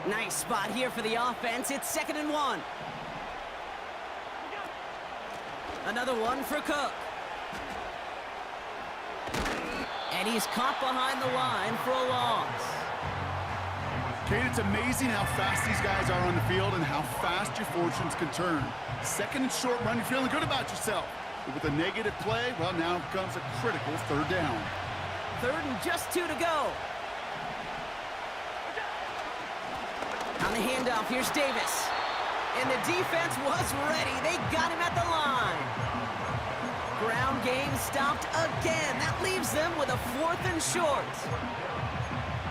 Nice spot here for the offense. It's 2nd and 1. Another one for Cook. And he's caught behind the line for a loss. Kate, it's amazing how fast these guys are on the field and how fast your fortunes can turn. 2nd and short run, you're feeling good about yourself. But with a negative play, well, now comes a critical 3rd down. 3rd and just 2 to go. On the handoff, here's Davis. And the defense was ready. They got him at the line. Ground game stopped again. That leaves them with a 4th and short.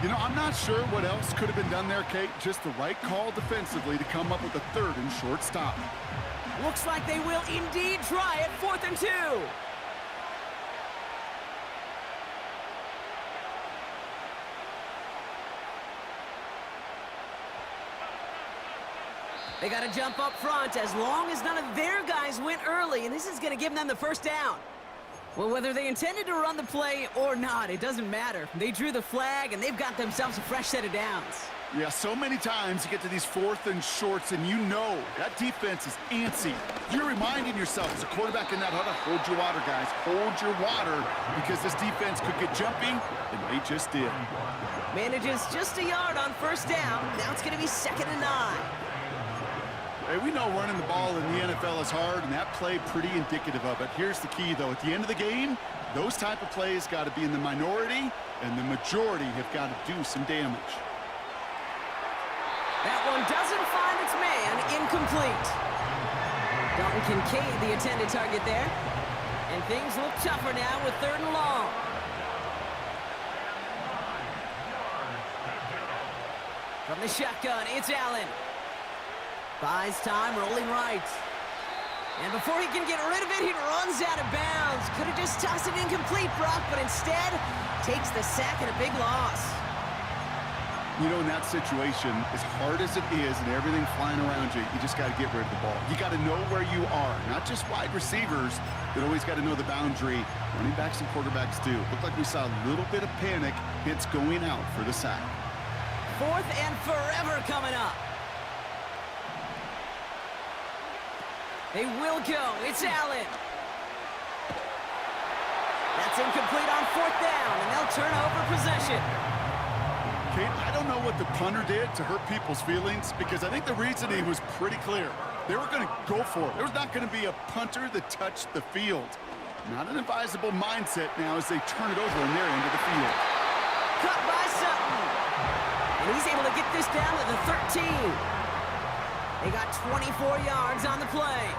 You know, I'm not sure what else could have been done there, Kate. Just the right call defensively to come up with a 3rd and short stop. Looks like they will indeed try it. 4th and 2. They got to jump up front as long as none of their guys went early, and this is going to give them the 1st down. Well, whether they intended to run the play or not, it doesn't matter. They drew the flag, and they've got themselves a fresh set of downs. Yeah, so many times you get to these 4th and shorts, and you know that defense is antsy. You're reminding yourself as a quarterback in that huddle, hold your water, guys. Hold your water, because this defense could get jumping, and they just did. Manages just a yard on 1st down. Now it's going to be 2nd and 9. Hey, we know running the ball in the NFL is hard, and that play pretty indicative of it. Here's the key, though. At the end of the game, those type of plays got to be in the minority, and the majority have got to do some damage. That one doesn't find its man. Incomplete. Dalton Kincaid, the intended target there. And things look tougher now with 3rd and long. From the shotgun, it's Allen. Buys time, rolling right. And before he can get rid of it, he runs out of bounds. Could have just tossed it incomplete, Brock, but instead takes the sack and a big loss. You know, in that situation, as hard as it is and everything flying around you, you just got to get rid of the ball. You got to know where you are. Not just wide receivers that always got to know the boundary. Running backs and quarterbacks do. Looked like we saw a little bit of panic. Hits going out for the sack. 4th and forever coming up. They will go. It's Allen. That's incomplete on 4th down, and they'll turn over possession. Kate, I don't know what the punter did to hurt people's feelings, because I think the reasoning was pretty clear. They were going to go for it. There was not going to be a punter that touched the field. Not an advisable mindset now as they turn it over on their end of the field. Cut by Sutton. And he's able to get this down to the 13. They got 24 yards on the play.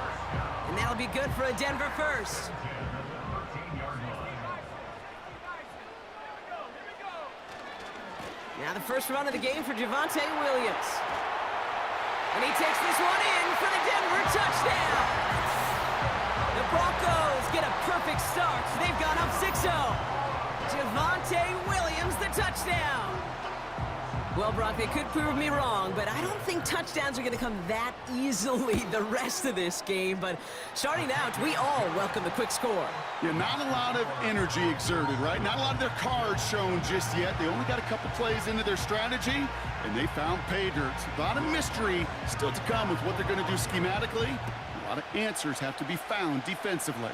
And that'll be good for a Denver 1st. Now the first run of the game for Javonte Williams. And he takes this one in for the Denver touchdown. The Broncos get a perfect start. They've gone up 6-0. Javonte Williams, the touchdown. Well, Brock, they could prove me wrong, but I don't think touchdowns are going to come that easily the rest of this game. But starting out, we all welcome the quick score. Yeah, not a lot of energy exerted, right? Not a lot of their cards shown just yet. They only got a couple plays into their strategy, and they found pay dirt. A lot of mystery still to come with what they're going to do schematically. A lot of answers have to be found defensively.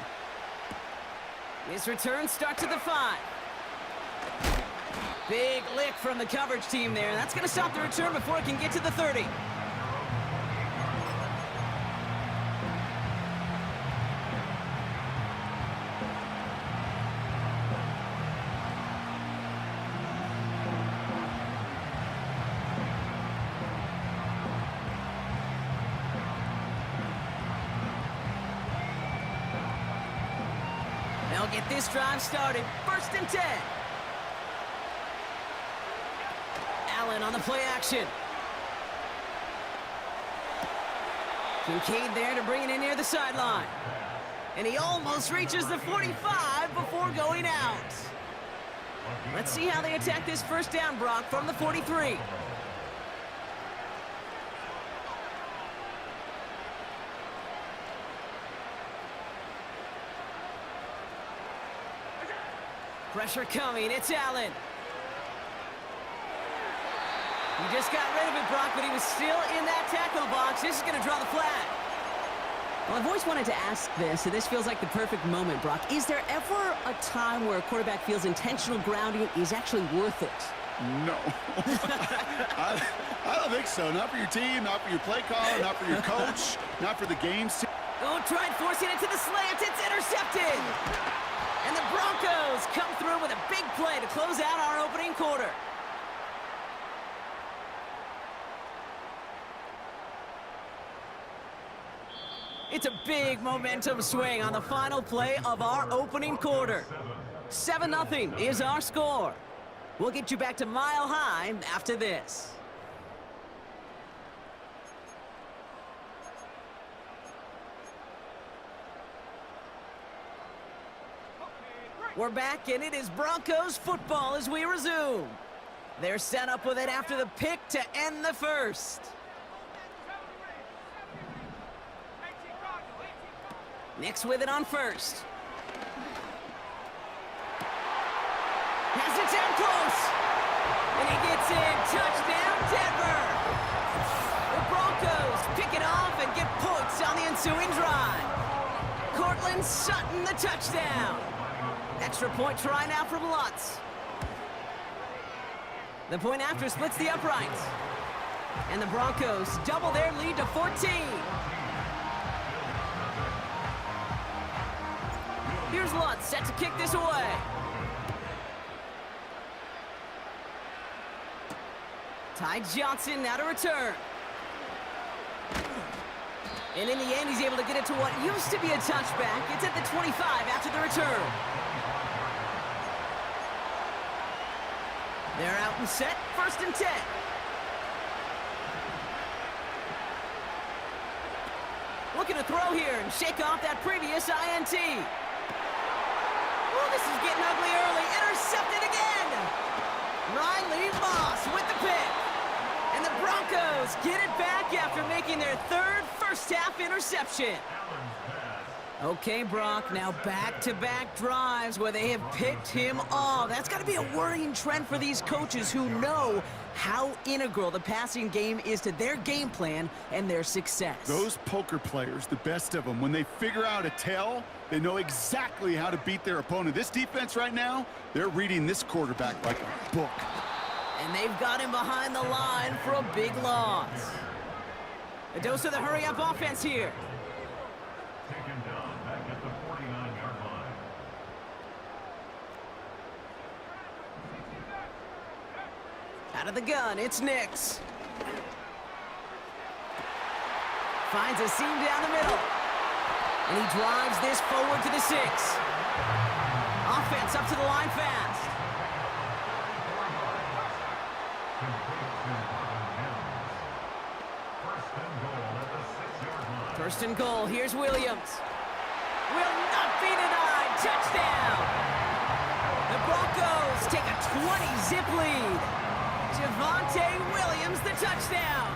His return starts at the 5. Big lick from the coverage team there. That's going to stop the return before it can get to the 30. They'll get this drive started. 1st and 10. Allen on the play action. Kincaid there to bring it in near the sideline. And he almost reaches the 45 before going out. Let's see how they attack this 1st down, Brock, from the 43. Pressure coming. It's Allen. He just got rid of it, Brock, but he was still in that tackle box. This is going to draw the flag. Well, I've always wanted to ask this, and this feels like the perfect moment, Brock. Is there ever a time where a quarterback feels intentional grounding is actually worth it? No. I don't think so. Not for your team, not for your play caller, not for your coach, not for the game's team. Oh, tried forcing it to the slant. It's intercepted. And the Broncos come through with a big play to close out our opening quarter. It's a big momentum swing on the final play of our opening quarter. 7-0 is our score. We'll get you back to Mile High after this. We're back, and it is Broncos football as we resume. They're set up with it after the pick to end the first. Nick's with it on first. Has it down close. And he gets in. Touchdown, Denver. The Broncos pick it off and get points on the ensuing drive. Cortland Sutton, the touchdown. Extra point try now from Lutz. The point after splits the uprights. And the Broncos double their lead to 14. Here's Lutz, set to kick this away. Ty Johnson now to return. And in the end, he's able to get it to what used to be a touchback. It's at the 25 after the return. They're out and set, 1st and 10. Looking to throw here and shake off that previous INT. Oh, this is getting ugly early. Intercepted again. Riley Moss with the pick. And the Broncos get it back after making their 3rd first-half interception. Okay, Brock, now back-to-back drives where they have picked him off. That's got to be a worrying trend for these coaches who know how integral the passing game is to their game plan and their success. Those poker players, the best of them, when they figure out a tell, they know exactly how to beat their opponent. This defense right now, they're reading this quarterback like a book. And they've got him behind the line for a big loss. A dose of the hurry-up offense here. Out of the gun, it's Nix. Finds a seam down the middle. And he drives this forward to the 6. Offense up to the line fast. First and goal, here's Williams. Will not be denied, touchdown! The Broncos take a 20-zip lead. Javonte Williams, the touchdown.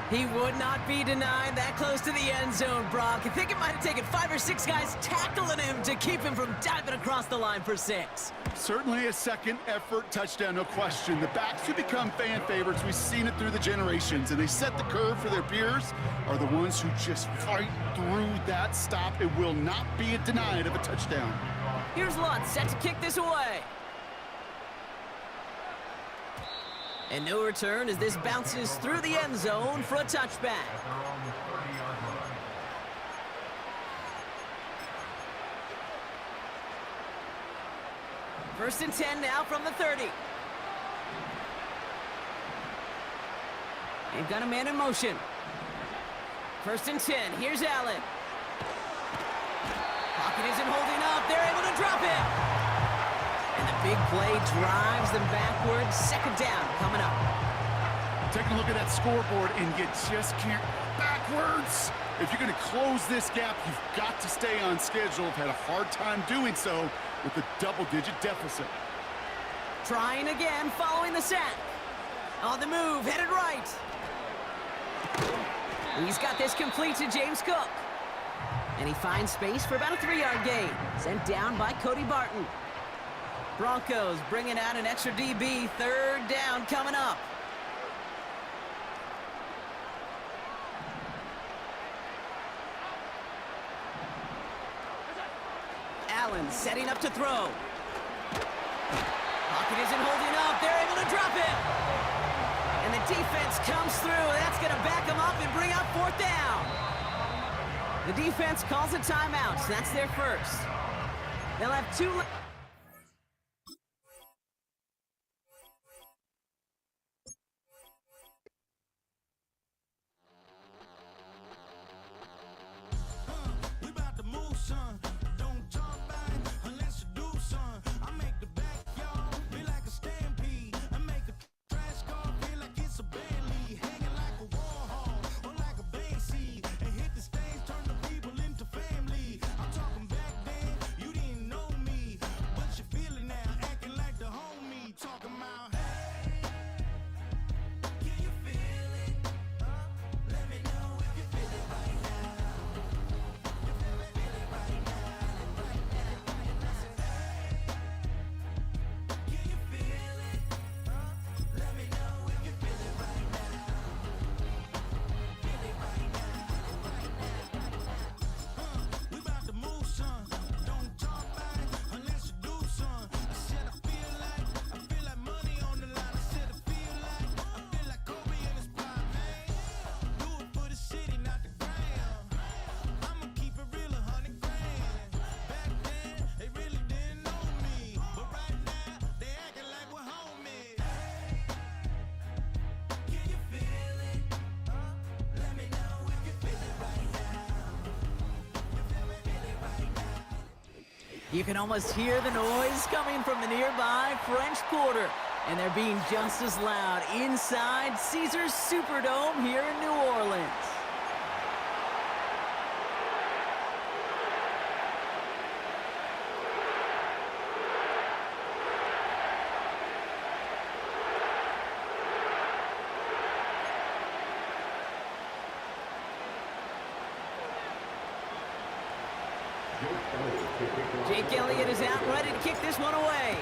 He would not be denied that close to the end zone, Brock. I think it might have taken 5 or 6 guys tackling him to keep him from diving across the line for 6. Certainly a second effort touchdown, no question. The backs who become fan favorites, we've seen it through the generations, and they set the curve for their peers, are the ones who just fight through that stop. It will not be denied of a touchdown. Here's Lutz, set to kick this away. And no return as this bounces through the end zone for a touchback. First and 10 now from the 30. They've got a man in motion. First and 10, here's Allen. Pocket isn't holding up, they're able to drop it. And the big play drives them backwards. 2nd down coming up. Take a look at that scoreboard, and you just can't backwards. If you're going to close this gap, you've got to stay on schedule. I've had a hard time doing so with a double-digit deficit. Trying again, following the sack. On the move, headed right. He's got this complete to James Cook. And he finds space for about a 3-yard gain. Sent down by Cody Barton. Broncos bringing out an extra DB. 3rd down coming up. Orleans setting up to throw. Pocket isn't holding up. They're able to drop it. And the defense comes through. That's going to back them up and bring up 4th down. The defense calls a timeout, so that's their first. They'll have 2 left. You can almost hear the noise coming from the nearby French Quarter. And they're being just as loud inside Caesars Superdome here in New Orleans. Jake Elliott is out ready to kick this one away.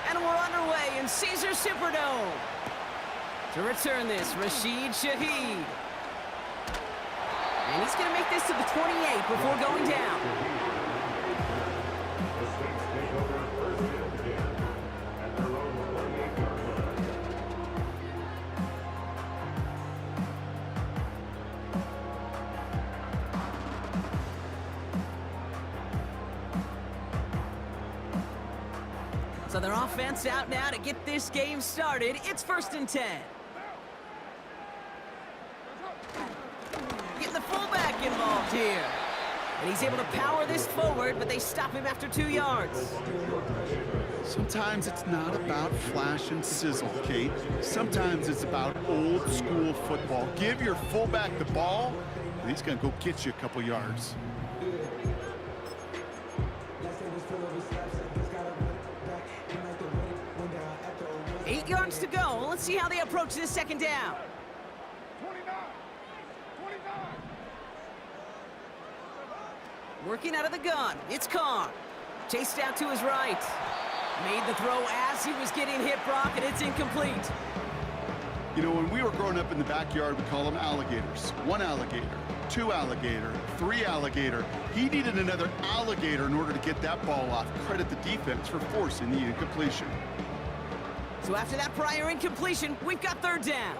And we're underway in Caesars Superdome. To return this, Rashid Shaheed. And he's going to make this to the 28 before going down. So their offense out now to get this game started. It's 1st and 10. Get the fullback involved here. And he's able to power this forward, but they stop him after 2 yards. Sometimes it's not about flash and sizzle, Kate. Sometimes it's about old school football. Give your fullback the ball, and he's going to go get you a couple yards. Eight yards to go. Let's see how they approach this 2nd down. 29. Working out of the gun. It's Carr. Chased out to his right. Made the throw as he was getting hit, Brock, and it's incomplete. You know, when we were growing up in the backyard, we call them alligators. 1 alligator, 2 alligator, 3 alligator. He needed another alligator in order to get that ball off. Credit the defense for forcing the incompletion. So after that prior incompletion, we've got 3rd down.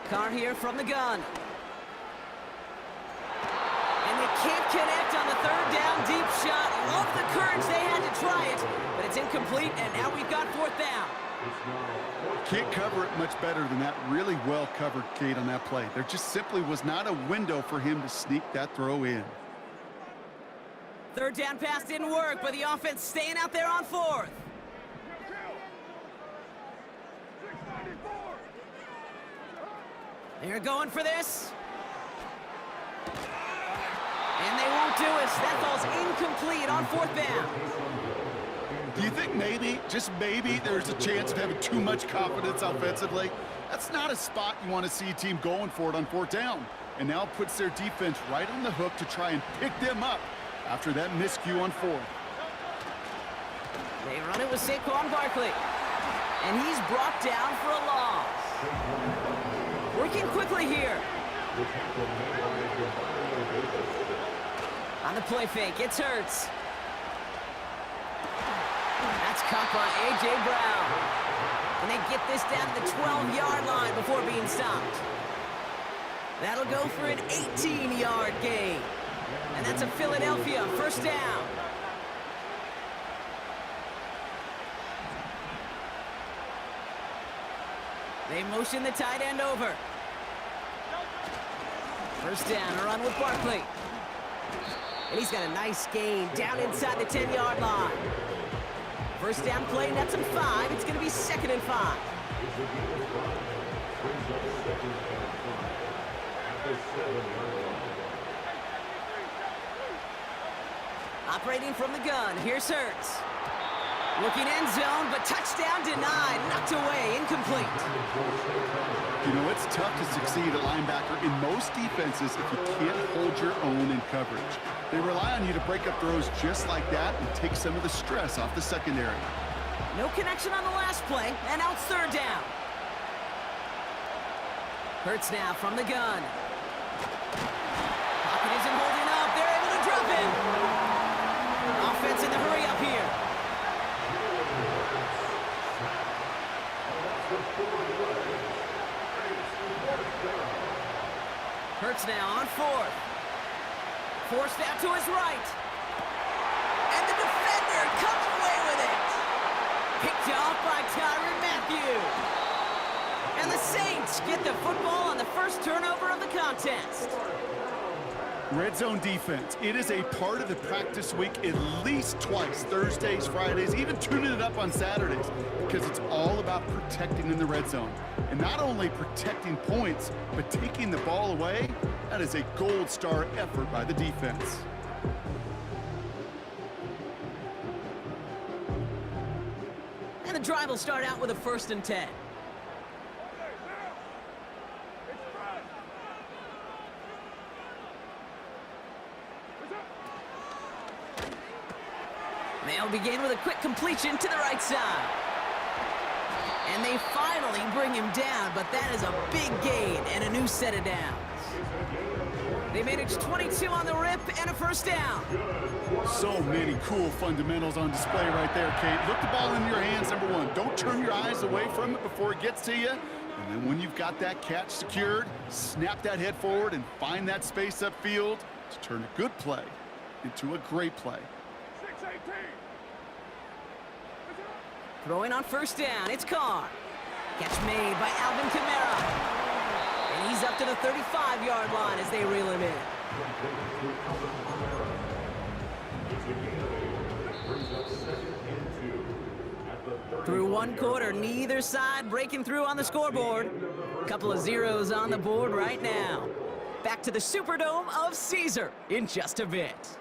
Carr here from the gun. And they can't connect on the 3rd down deep shot. Love the courage they had to try it, but it's incomplete, and now we've got 4th down. Can't cover it much better than that. Really well covered, Kate, on that play. There just simply was not a window for him to sneak that throw in. 3rd down pass didn't work, but the offense staying out there on 4th. They're going for this. And they won't do it. That ball's incomplete on 4th down. Do you think maybe, just maybe, there's a chance of having too much confidence offensively? That's not a spot you want to see a team going for it on 4th down. And now puts their defense right on the hook to try and pick them up after that miscue on 4th. They run it with Saquon Barkley. And he's brought down for a loss. Working quickly here. On the play fake, it's Hurts. That's caught by A.J. Brown. And they get this down to the 12-yard line before being stopped. That'll go for an 18-yard gain. And that's a Philadelphia first down. They motion the tight end over. First down, a run with Barkley. And he's got a nice gain down inside the 10-yard line. First down play, nets him 5. It's going to be 2nd and 5. Operating from the gun, here's Hurts. Looking end zone, but touchdown denied. Knocked away, incomplete. You know, it's tough to succeed at linebacker in most defenses if you can't hold your own in coverage. They rely on you to break up throws just like that and take some of the stress off the secondary. No connection on the last play, and now it's 3rd down. Hurts now from the gun. Pocket isn't holding up. They're able to drop him. Offense in the hurry up here. Hurts now on 4th. Forced out to his right. And the defender comes away with it. Picked off by Tyrann Mathieu. And the Saints get the football on the first turnover of the contest. Red zone defense. It is a part of the practice week at least twice, Thursdays, Fridays, even tuning it up on Saturdays, because it's all about protecting in the red zone. And not only protecting points, but taking the ball away. That is a gold star effort by the defense. And the drive will start out with a 1st and 10. They'll begin with a quick completion to the right side. And they finally bring him down, but that is a big gain and a new set of downs. They managed 22 on the rip and a first down. So many cool fundamentals on display right there, Kate. Look the ball in your hands, number 1. Don't turn your eyes away from it before it gets to you. And then when you've got that catch secured, snap that head forward and find that space upfield to turn a good play into a great play. Throwing on first down, it's Carr. Catch made by Alvin Kamara. And he's up to the 35-yard line as they reel him in. Through 1 quarter, neither side breaking through on the scoreboard. A couple of zeros on the board right now. Back to the Superdome of Caesar in just a bit.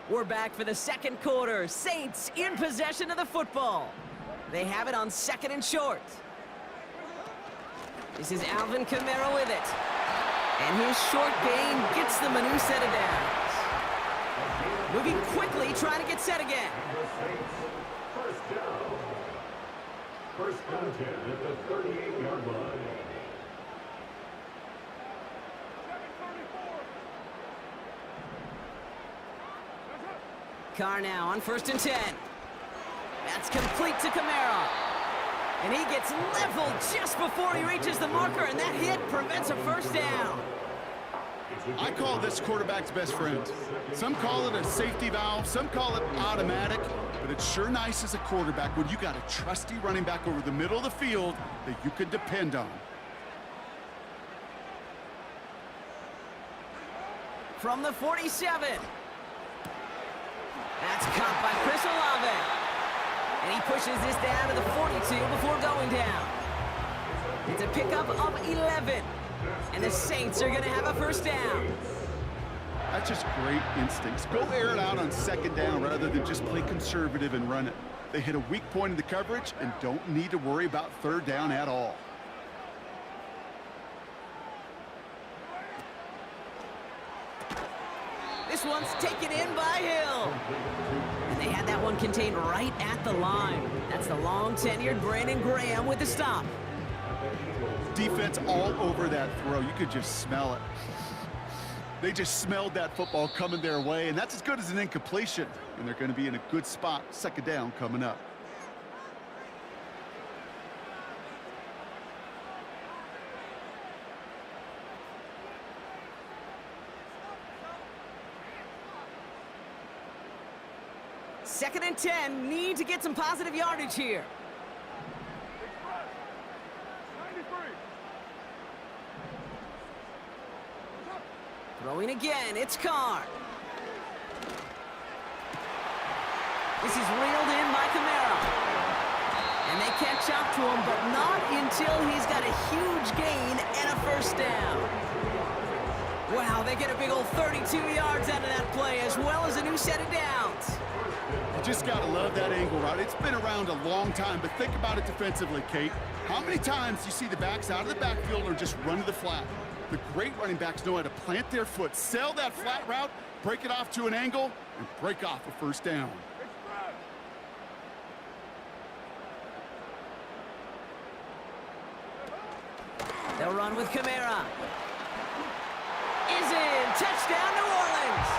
We're back for the 2nd quarter. Saints in possession of the football. They have it on 2nd and short. This is Alvin Kamara with it. And his short gain gets them a new set of downs. Moving quickly, trying to get set again. First contact at the 38-yard line. Carr now on 1st and 10. That's complete to Kamara. And he gets leveled just before he reaches the marker, and that hit prevents a first down. I call this quarterback's best friend. Some call it a safety valve, some call it automatic, but it's sure nice as a quarterback when you got a trusty running back over the middle of the field that you can depend on. From the 47. That's caught by Chris Olave. And he pushes this down to the 42 before going down. It's a pickup of 11. And the Saints are going to have a first down. That's just great instincts. Go air it out on 2nd down rather than just play conservative and run it. They hit a weak point in the coverage and don't need to worry about third down at all. This one's taken in by Hill. And they had that one contained right at the line. That's the long-tenured Brandon Graham with the stop. Defense all over that throw. You could just smell it. They just smelled that football coming their way, and that's as good as an incompletion. And they're going to be in a good spot, second down coming up. Second and 10, need to get some positive yardage here. Throwing again, it's Carr. This is reeled in by Kamara. And they catch up to him, but not until he's got a huge gain and a first down. Wow, they get a big old 32 yards out of that play, as well as a new set of downs. You just got to love that angle route. It's been around a long time, but think about it defensively, Kate. How many times you see the backs out of the backfield or just run to the flat? The great running backs know how to plant their foot, sell that flat route, break it off to an angle, and break off a first down. They'll run with Kamara. Is in. Touchdown, New Orleans.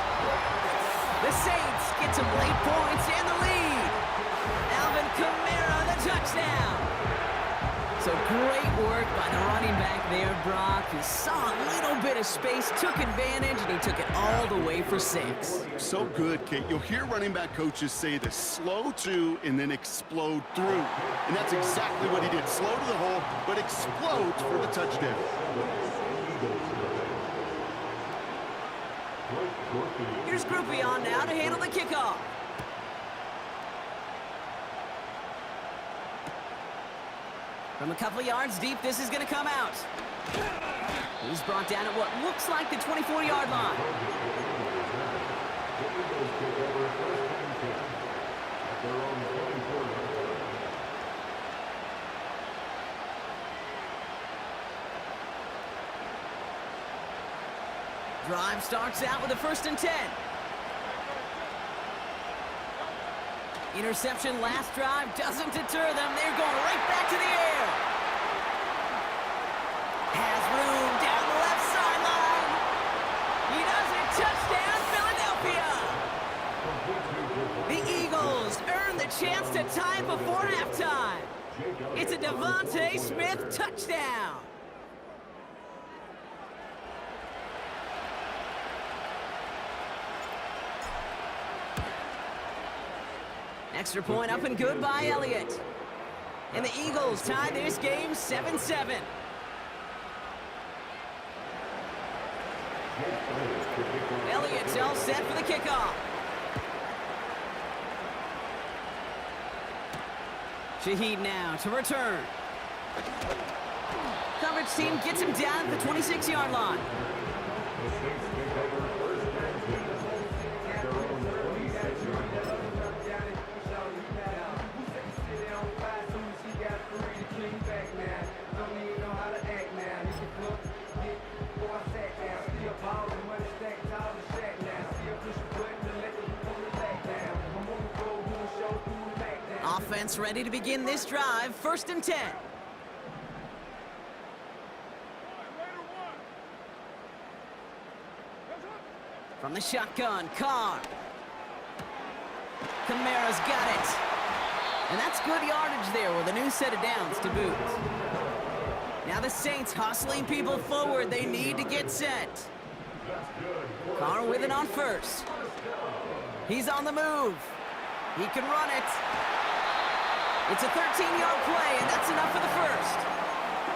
The Saints get some late points and the lead. Alvin Kamara, the touchdown. So great work by the running back there, Brock. He saw a little bit of space, took advantage, and he took it all the way for 6. So good, Kate. You'll hear running back coaches say this: slow to and then explode through. And that's exactly what he did. Slow to the hole, but explodes for the touchdown. Here's Groupie on now to handle the kickoff. From a couple of yards deep, this is going to come out. He's brought down at what looks like the 24-yard line. Drive starts out with a 1st and 10. Interception last drive doesn't deter them. They're going right back to the air. Has room down the left sideline. He does it. Touchdown, Philadelphia. The Eagles earn the chance to tie it before halftime. It's a Devontae Smith touchdown. Extra point up and good by Elliott. And the Eagles tie this game 7-7. Elliott's all set for the kickoff. Shaheed now to return. Coverage team gets him down at the 26-yard line. Offense ready to begin this drive. 1st and 10. From the shotgun, Carr. Kamara's got it. And that's good yardage there with a new set of downs to boot. Now the Saints hustling people forward. They need to get set. Carr with it on 1st. He's on the move. He can run it. It's a 13-yard play, and that's enough for the 1st.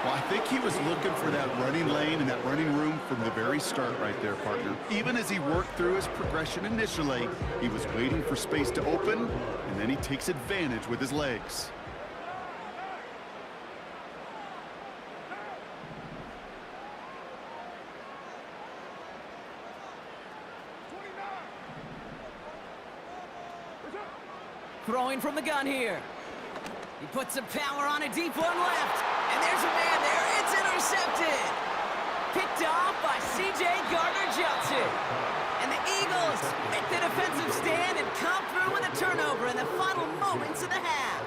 Well, I think he was looking for that running lane and that running room from the very start right there, partner. Even as he worked through his progression initially, he was waiting for space to open, and then he takes advantage with his legs. throwing from the gun here. He puts some power on a deep one left. And there's a man there. It's intercepted. Picked off by C.J. Gardner-Johnson. And the Eagles make the defensive stand and come through with a turnover in the final moments of the half.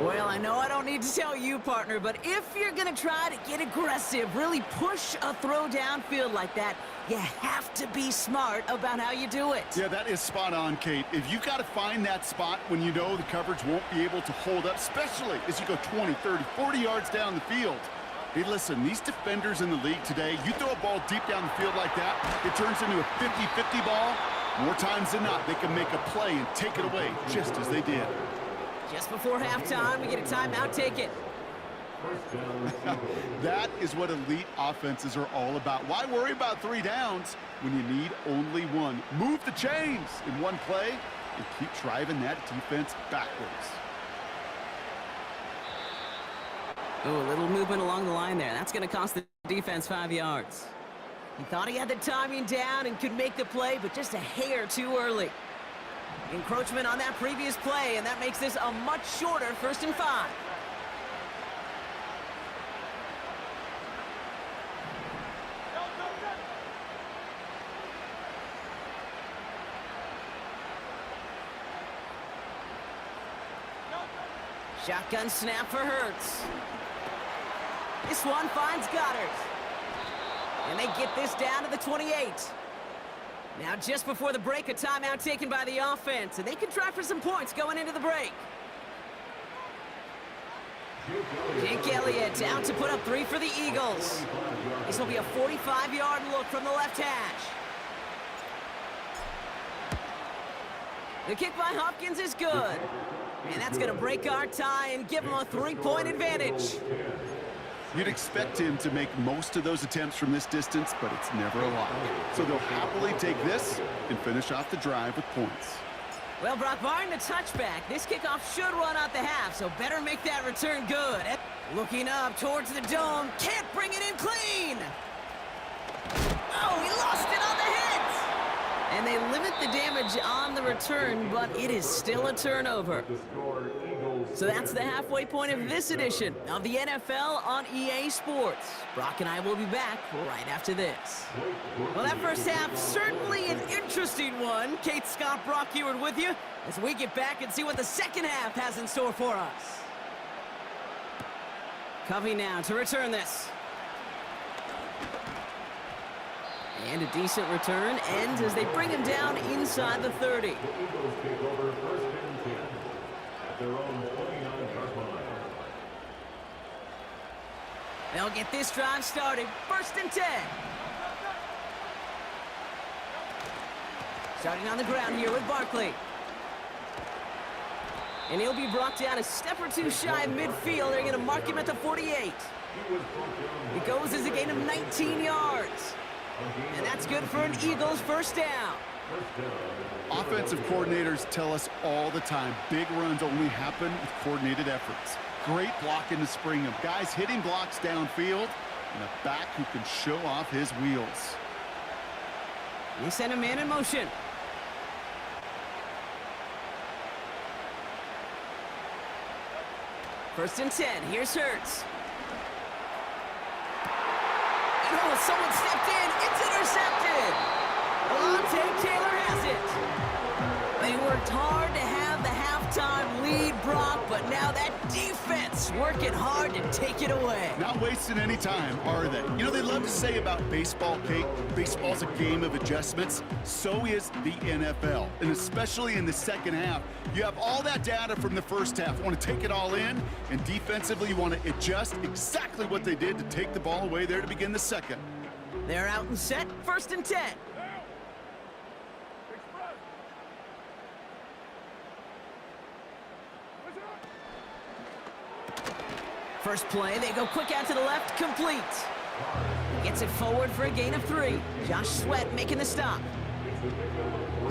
Well, I know I don't need to tell you, partner, but if you're going to try to get aggressive, really push a throw downfield like that, you have to be smart about how you do it. Yeah, that is spot on, Kate. If you've got to find that spot when you know the coverage won't be able to hold up, especially as you go 20, 30, 40 yards down the field. Hey, listen, these defenders in the league today, you throw a ball deep down the field like that, it turns into a 50-50 ball. More times than not, they can make a play and take it away, just as they did. Just before halftime, we get a timeout. Take it. That is what elite offenses are all about. Why worry about 3 downs when you need only 1? Move the chains in one play and keep driving that defense backwards. Ooh, a little movement along the line there. That's going to cost the defense 5 yards. He thought he had the timing down and could make the play, but just a hair too early. Encroachment on that previous play, and that makes this a much shorter 1st and 5. Shotgun snap for Hurts. This one finds Goddard. And they get this down to the 28. Now, just before the break, a timeout taken by the offense, and they can try for some points going into the break. Jake Elliott out to put up 3 for the Eagles. This will be a 45-yard look from the left hash. The kick by Hopkins is good. And that's going to break our tie and give them a 3-point advantage. You'd expect him to make most of those attempts from this distance, but it's never a lot. So they'll happily take this and finish off the drive with points. Well, Brock, barring the touchback, this kickoff should run out the half, so better make that return good. Looking up towards the dome, can't bring it in clean. Oh, he lost it on the hit. And they limit the damage on the return, but it is still a turnover. So that's the halfway point of this edition of the NFL on EA Sports. Brock and I will be back right after this. Well, that first half, certainly an interesting one. Kate, Scott, Brock Eward with you as we get back and see what the second half has in store for us. Covey now to return this. And a decent return ends as they bring him down inside the 30. The Eagles take over 1st and 10 at their own 29-yard line. They'll get this drive started. 1st and 10. Starting on the ground here with Barkley. And he'll be brought down a step or 2 shy of midfield. They're going to mark him at the 48. It goes as a gain of 19 yards. And that's good for an Eagles 1st down. Offensive coordinators tell us all the time, big runs only happen with coordinated efforts. Great blocking to spring them. Guys hitting blocks downfield, and a back who can show off his wheels. They send a man in motion. First and 10. Here's Hurts. Oh, someone stepped in. It's intercepted. Alontae Taylor has it. They worked hard to have the halftime lead, Brock, but now that defense working hard to take it away. Not wasting any time, are they? You know, they love to say about baseball, Kate, baseball's a game of adjustments. So is the NFL, and especially in the second half. You have all that data from the first half. You want to take it all in, and defensively you want to adjust exactly what they did to take the ball away there to begin the second. They're out and set. 1st and 10. First play, they go quick out to the left, complete. Gets it forward for a gain of 3. Josh Sweat making the stop.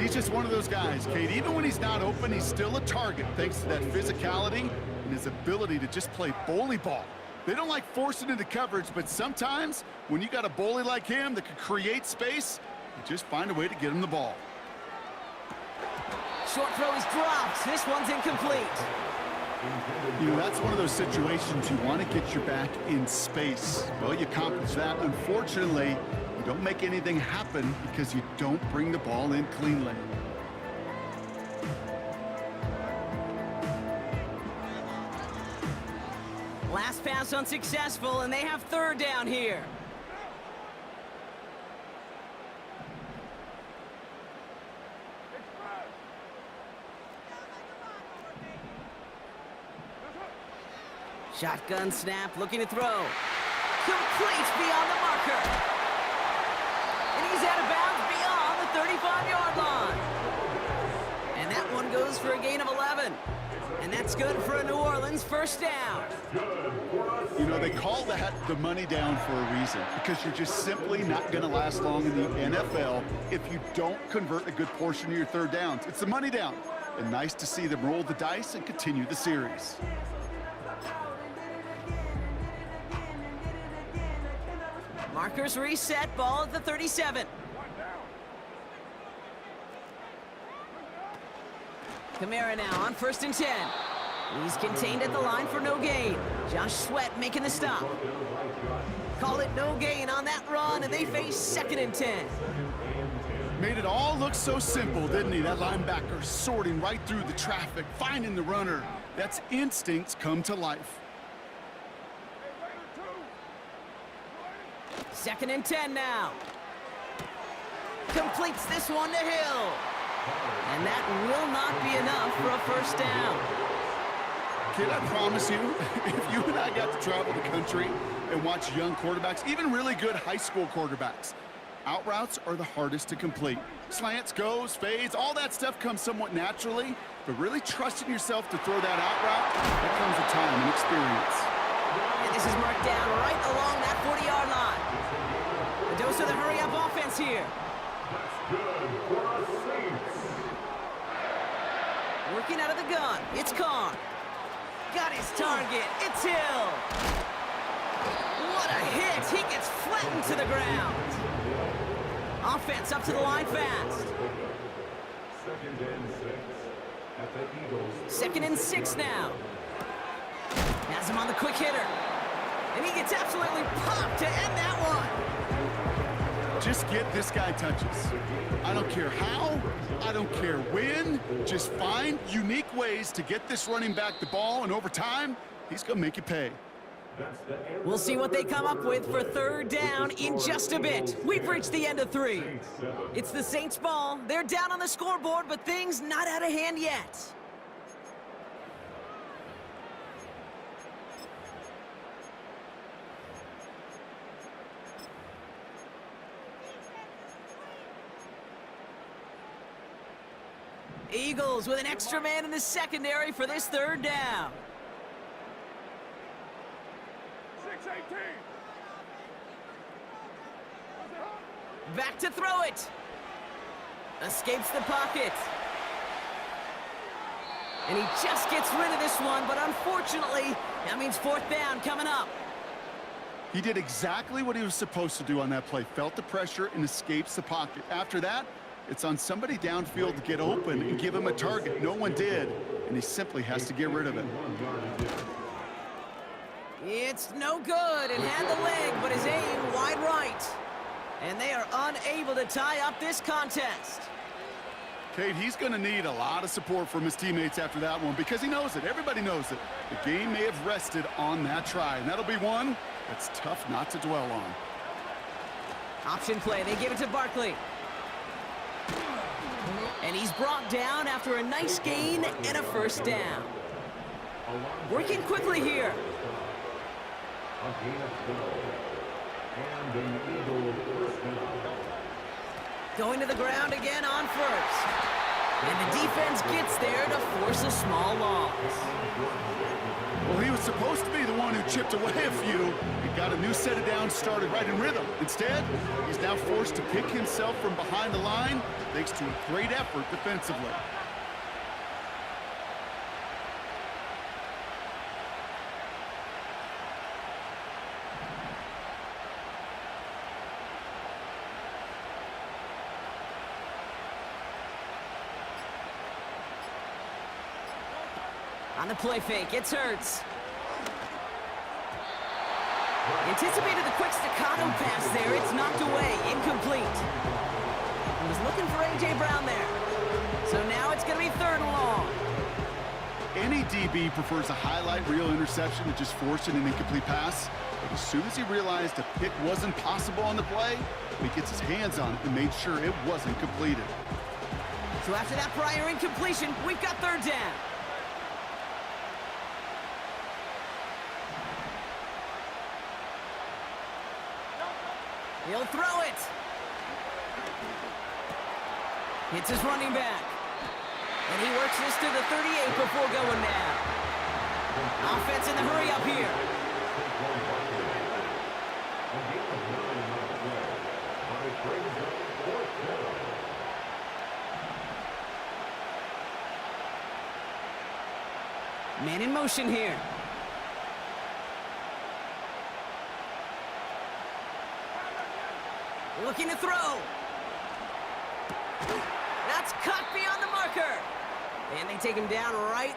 He's just one of those guys, Kate. Even when he's not open, he's still a target thanks to that physicality and his ability to just play bully ball. They don't like forcing into coverage, but sometimes when you got a bully like him that can create space, you just find a way to get him the ball. short throw is dropped. This one's incomplete. You know, that's one of those situations you want to get your back in space. Well, you accomplish that. Unfortunately, you don't make anything happen because you don't bring the ball in cleanly. Last pass unsuccessful, and they have third down here. Shotgun snap, looking to throw. Complete beyond the marker. And he's out of bounds beyond the 35-yard line. And that one goes for a gain of 11. And that's good for a New Orleans first down. You know, they call that the money down for a reason, because you're just simply not going to last long in the NFL if you don't convert a good portion of your third downs. It's the money down. And nice to see them roll the dice and continue the series. Markers reset, ball at the 37. Kamara now on 1st and 10. He's contained at the line for no gain. Josh Sweat making the stop. Called it no gain on that run, and they face 2nd and 10. Made it all look so simple, didn't he? That linebacker sorting right through the traffic, finding the runner. That's instincts come to life. 2nd and 10 now. Completes this one to Hill. And that will not be enough for a first down. Kid, I promise you, if you and I got to travel the country and watch young quarterbacks, even really good high school quarterbacks, out routes are the hardest to complete. Slants, goes, fades, all that stuff comes somewhat naturally, but really trusting yourself to throw that out route, that comes with time and experience. And this is marked down right along that 40-yard line. A dose of the hurry-up offense here. Working out of the gun, it's Carr. Got his target, it's Hill. What a hit, he gets flattened to the ground. Offense up to the line fast. 2nd and 6 now. Has him on the quick hitter. And he gets absolutely popped to end that one. Just get this guy touches. I don't care how, I don't care when, just find unique ways to get this running back the ball, and over time, he's gonna make you pay. We'll see what they come up with for third down in just a bit. We've reached the end of 3. It's the Saints' ball. They're down on the scoreboard, but things not out of hand yet. Eagles with an extra man in the secondary for this third down. 6-18. Back to throw it. Escapes the pocket. And he just gets rid of this one, but unfortunately, that means 4th down coming up. He did exactly what he was supposed to do on that play. Felt the pressure and escapes the pocket. After that, it's on somebody downfield to get open and give him a target. No one did, and he simply has to get rid of it. It's no good. It had the leg, but his aim wide right. And they are unable to tie up this contest. Kate, he's going to need a lot of support from his teammates after that one, because he knows it. Everybody knows it. The game may have rested on that try, and that'll be one that's tough not to dwell on. Option play. They give it to Barkley. And he's brought down after a nice gain and a first down. Working quickly here. Going to the ground again on 1st. And the defense gets there to force a small loss. Well, he was supposed to be the one who chipped away a few and got a new set of downs started right in rhythm. Instead, he's now forced to pick himself from behind the line thanks to a great effort defensively. On the play fake, it's Hurts. Anticipated the quick staccato pass there. It's knocked away, incomplete. He was looking for A.J. Brown there. So now it's going to be 3rd and long. Any DB prefers a highlight reel interception to just forcing an incomplete pass. But as soon as he realized a pick wasn't possible on the play, he gets his hands on it and made sure it wasn't completed. So after that prior incompletion, we've got 3rd down. He'll throw it. Hits his running back. And he works this to the 38 before going down. Offense in the hurry up here. Man in motion here. Looking to throw. That's cut beyond the marker. And they take him down right.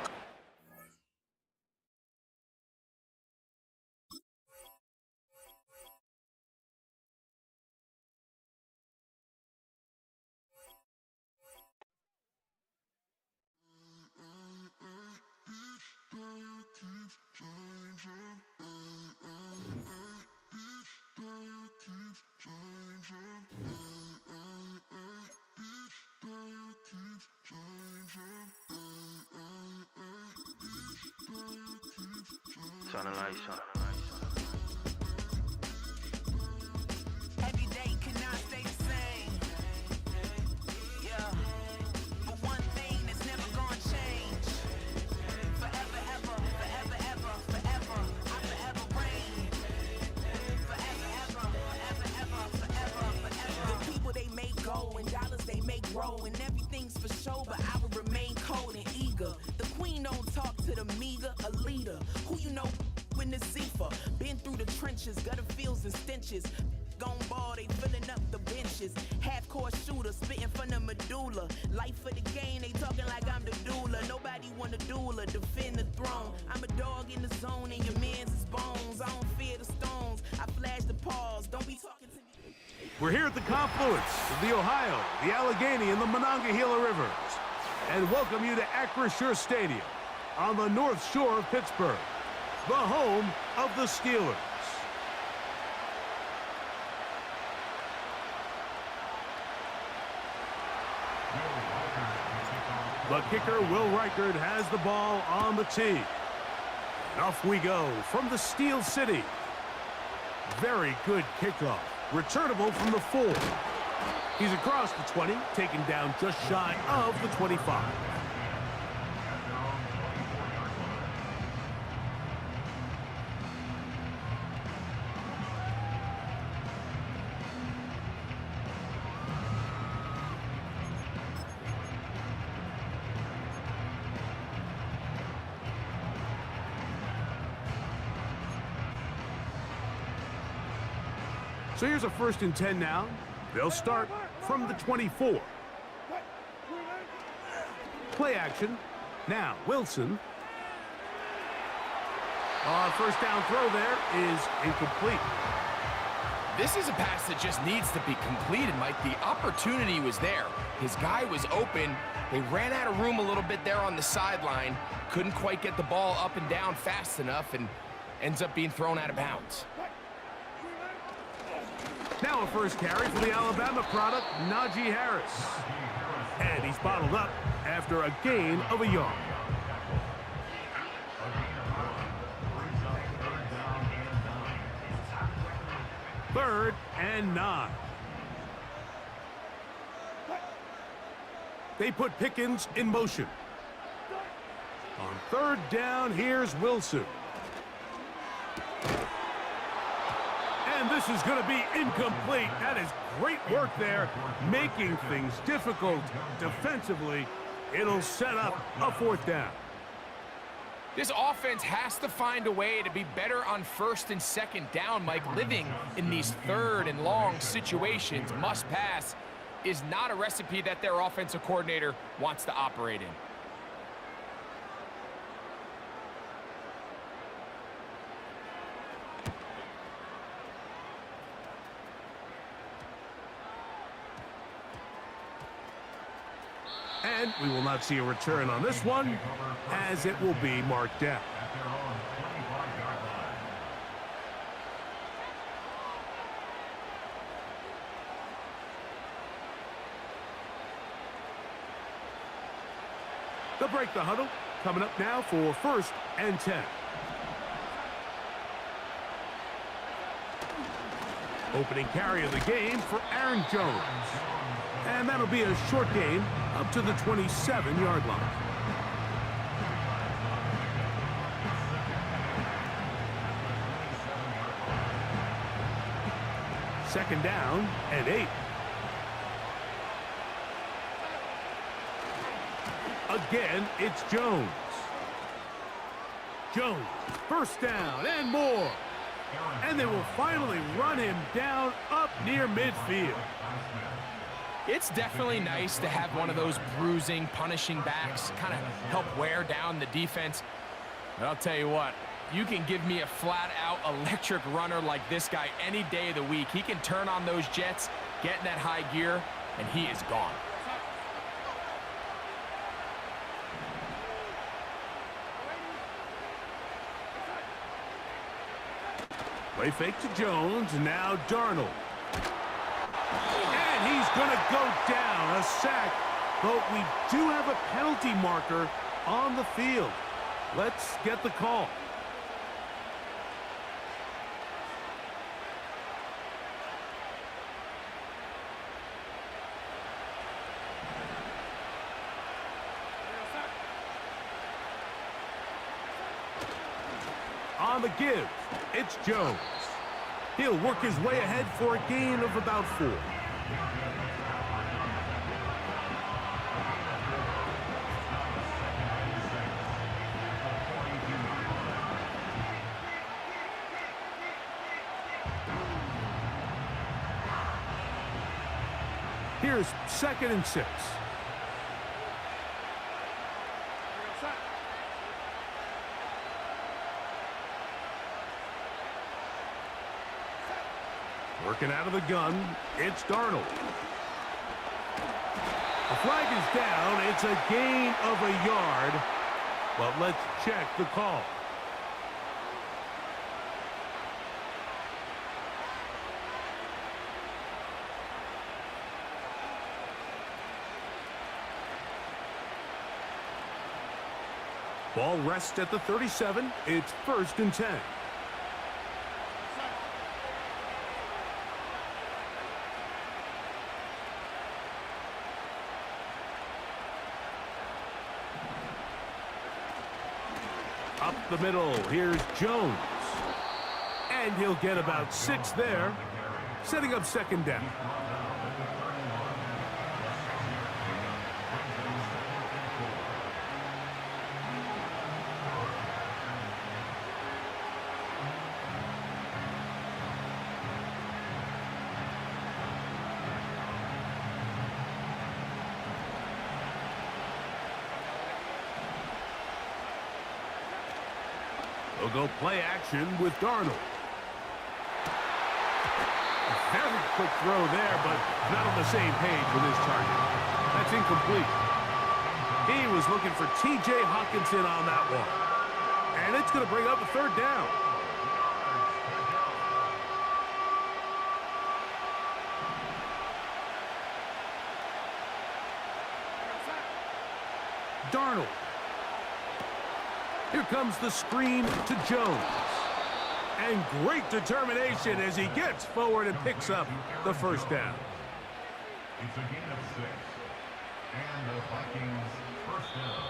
Turn the lights on. Every day cannot stay the same. Yeah. But one thing that's never gonna change. Forever, ever, forever, ever, forever. I forever reign. Forever, ever, forever, ever, forever, forever. The people they make go and dollars they make grow. And everything's for show, but I will remain cold and eager. The queen don't talk to the meager, a leader. Who you know in the Zifa, been through the trenches, gutter fields and stenches. Gone ball, they filling up the benches. Half-court shooter, spitting from the medulla. Life for the game, they talking like I'm the doula. Nobody wanna duel or defend the throne. I'm a dog in the zone and your man's is bones. I don't fear the stones, I flash the paws. Don't be talking to me. We're here at the confluence of the Ohio, the Allegheny, and the Monongahela Rivers, and welcome you to Acrisure Stadium on the North Shore of Pittsburgh, the home of the Steelers. The kicker, Will Reichard, has the ball on the tee. And off we go from the Steel City. Very good kickoff. Returnable from the 4. He's across the 20, taken down just shy of the 25. So here's a 1st and 10 now. They'll start from the 24. Play action. Now, Wilson. First down throw there is incomplete. This is a pass that just needs to be completed, Mike. The opportunity was there. His guy was open. They ran out of room a little bit there on the sideline. Couldn't quite get the ball up and down fast enough and ends up being thrown out of bounds. Now a first carry for the Alabama product, Najee Harris. And he's bottled up after a gain of a yard. Third and 9. They put Pickens in motion. On 3rd down, here's Wilson. And this is going to be incomplete. That is great work there, making things difficult defensively. It'll set up a 4th down. This offense has to find a way to be better on 1st and 2nd down, Mike. Living in these 3rd and long situations, must pass, is not a recipe that their offensive coordinator wants to operate in. And we will not see a return on this one, as it will be marked down. At their own 25-yard line. They'll break the huddle. Coming up now for 1st and 10. Opening carry of the game for Aaron Jones. And that'll be a short gain up to the 27-yard line. Second down and 8. Again, it's Jones. Jones, first down and more. And they will finally run him down up near midfield. It's definitely nice to have one of those bruising, punishing backs kind of help wear down the defense. But I'll tell you what, you can give me a flat-out electric runner like this guy any day of the week. He can turn on those jets, get in that high gear, and he is gone. Play fake to Jones, now Darnold. And he's going to go down, a sack. But we do have a penalty marker on the field. Let's get the call. On the give, it's Jones. He'll work his way ahead for a gain of about 4. Here's 2nd and 6. Working out of the gun, it's Darnold. The flag is down. It's a gain of a yard. But let's check the call. Ball rests at the 37. It's 1st and 10. Up the middle, here's Jones. And he'll get about 6 there, setting up 2nd down. They'll go play action with Darnold. A very quick throw there, but not on the same page with his target. That's incomplete. He was looking for T.J. Hawkinson on that one. And it's going to bring up a 3rd down. Darnold. Here comes the screen to Jones. And great determination as he gets forward and picks up the 1st down. It's a gain of 6. And the Vikings first down.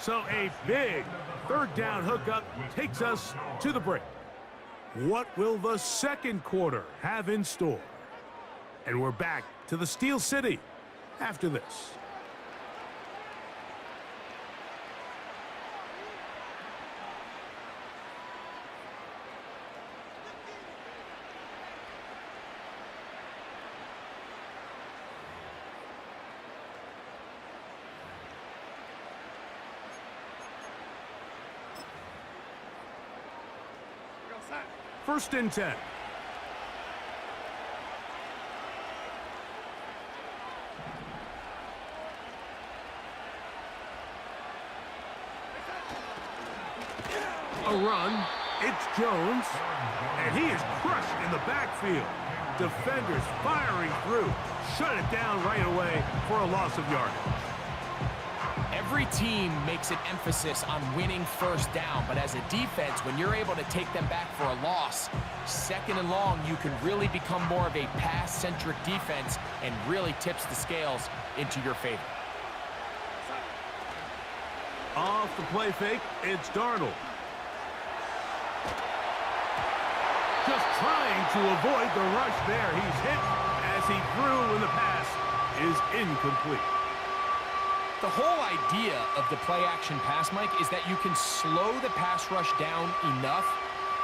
So a big 3rd down hookup takes us to the break. What will the 2nd quarter have in store? And we're back to the Steel City after this. First and 10. A run. It's Jones. And he is crushed in the backfield. Defenders firing through. Shut it down right away for a loss of yardage. Every team makes an emphasis on winning first down, but as a defense, when you're able to take them back for a loss, second and long, you can really become more of a pass-centric defense and really tips the scales into your favor. Off the play fake, it's Darnold. Just trying to avoid the rush there. He's hit as he threw when the pass is incomplete. The whole idea of the play-action pass, Mike, is that you can slow the pass rush down enough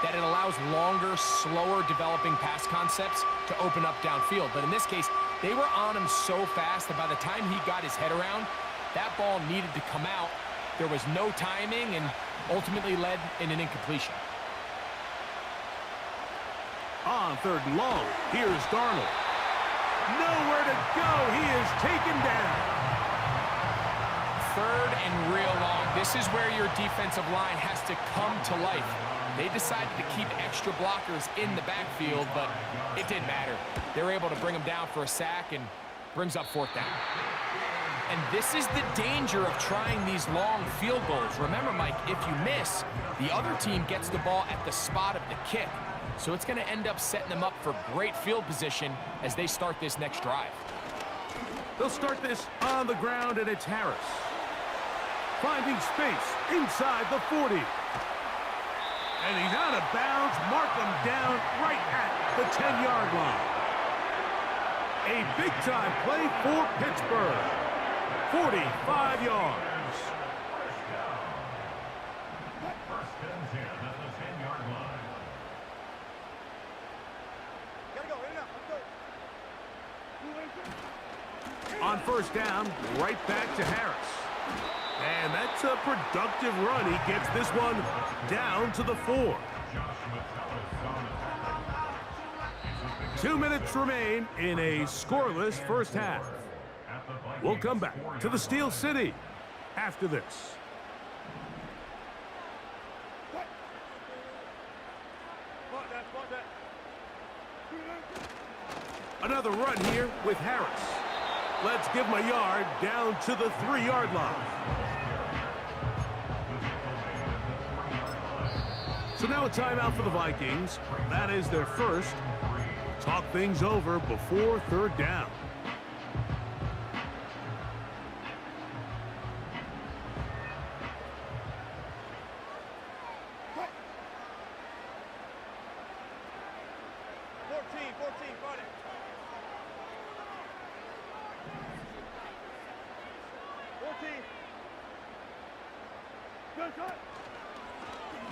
that it allows longer, slower developing pass concepts to open up downfield. But in this case, they were on him so fast that by the time he got his head around, that ball needed to come out. There was no timing and ultimately led in an incompletion. On third and long, here's Darnold. Nowhere to go. He is taken down. Third and real long. This is where your defensive line has to come to life. They decided to keep extra blockers in the backfield, but it didn't matter. They were able to bring him down for a sack and brings up fourth down. And this is the danger of trying these long field goals. Remember, Mike, if you miss, the other team gets the ball at the spot of the kick. So it's going to end up setting them up for great field position as they start this next drive. They'll start this on the ground, and it's Harris. Finding space inside the 40. And he's out of bounds. Mark him down right at the 10-yard line. A big-time play for Pittsburgh. 45 yards. First and 10 at the 10-yard line. On first down, right back to Harris. And that's a productive run. He gets this one down to the 4. 2 minutes remain in a scoreless first half. We'll come back to the Steel City after this. Another run here with Harris. Let's give him a yard down to the 3-yard line. So now a timeout for the Vikings. That is their first. Talk things over before third down.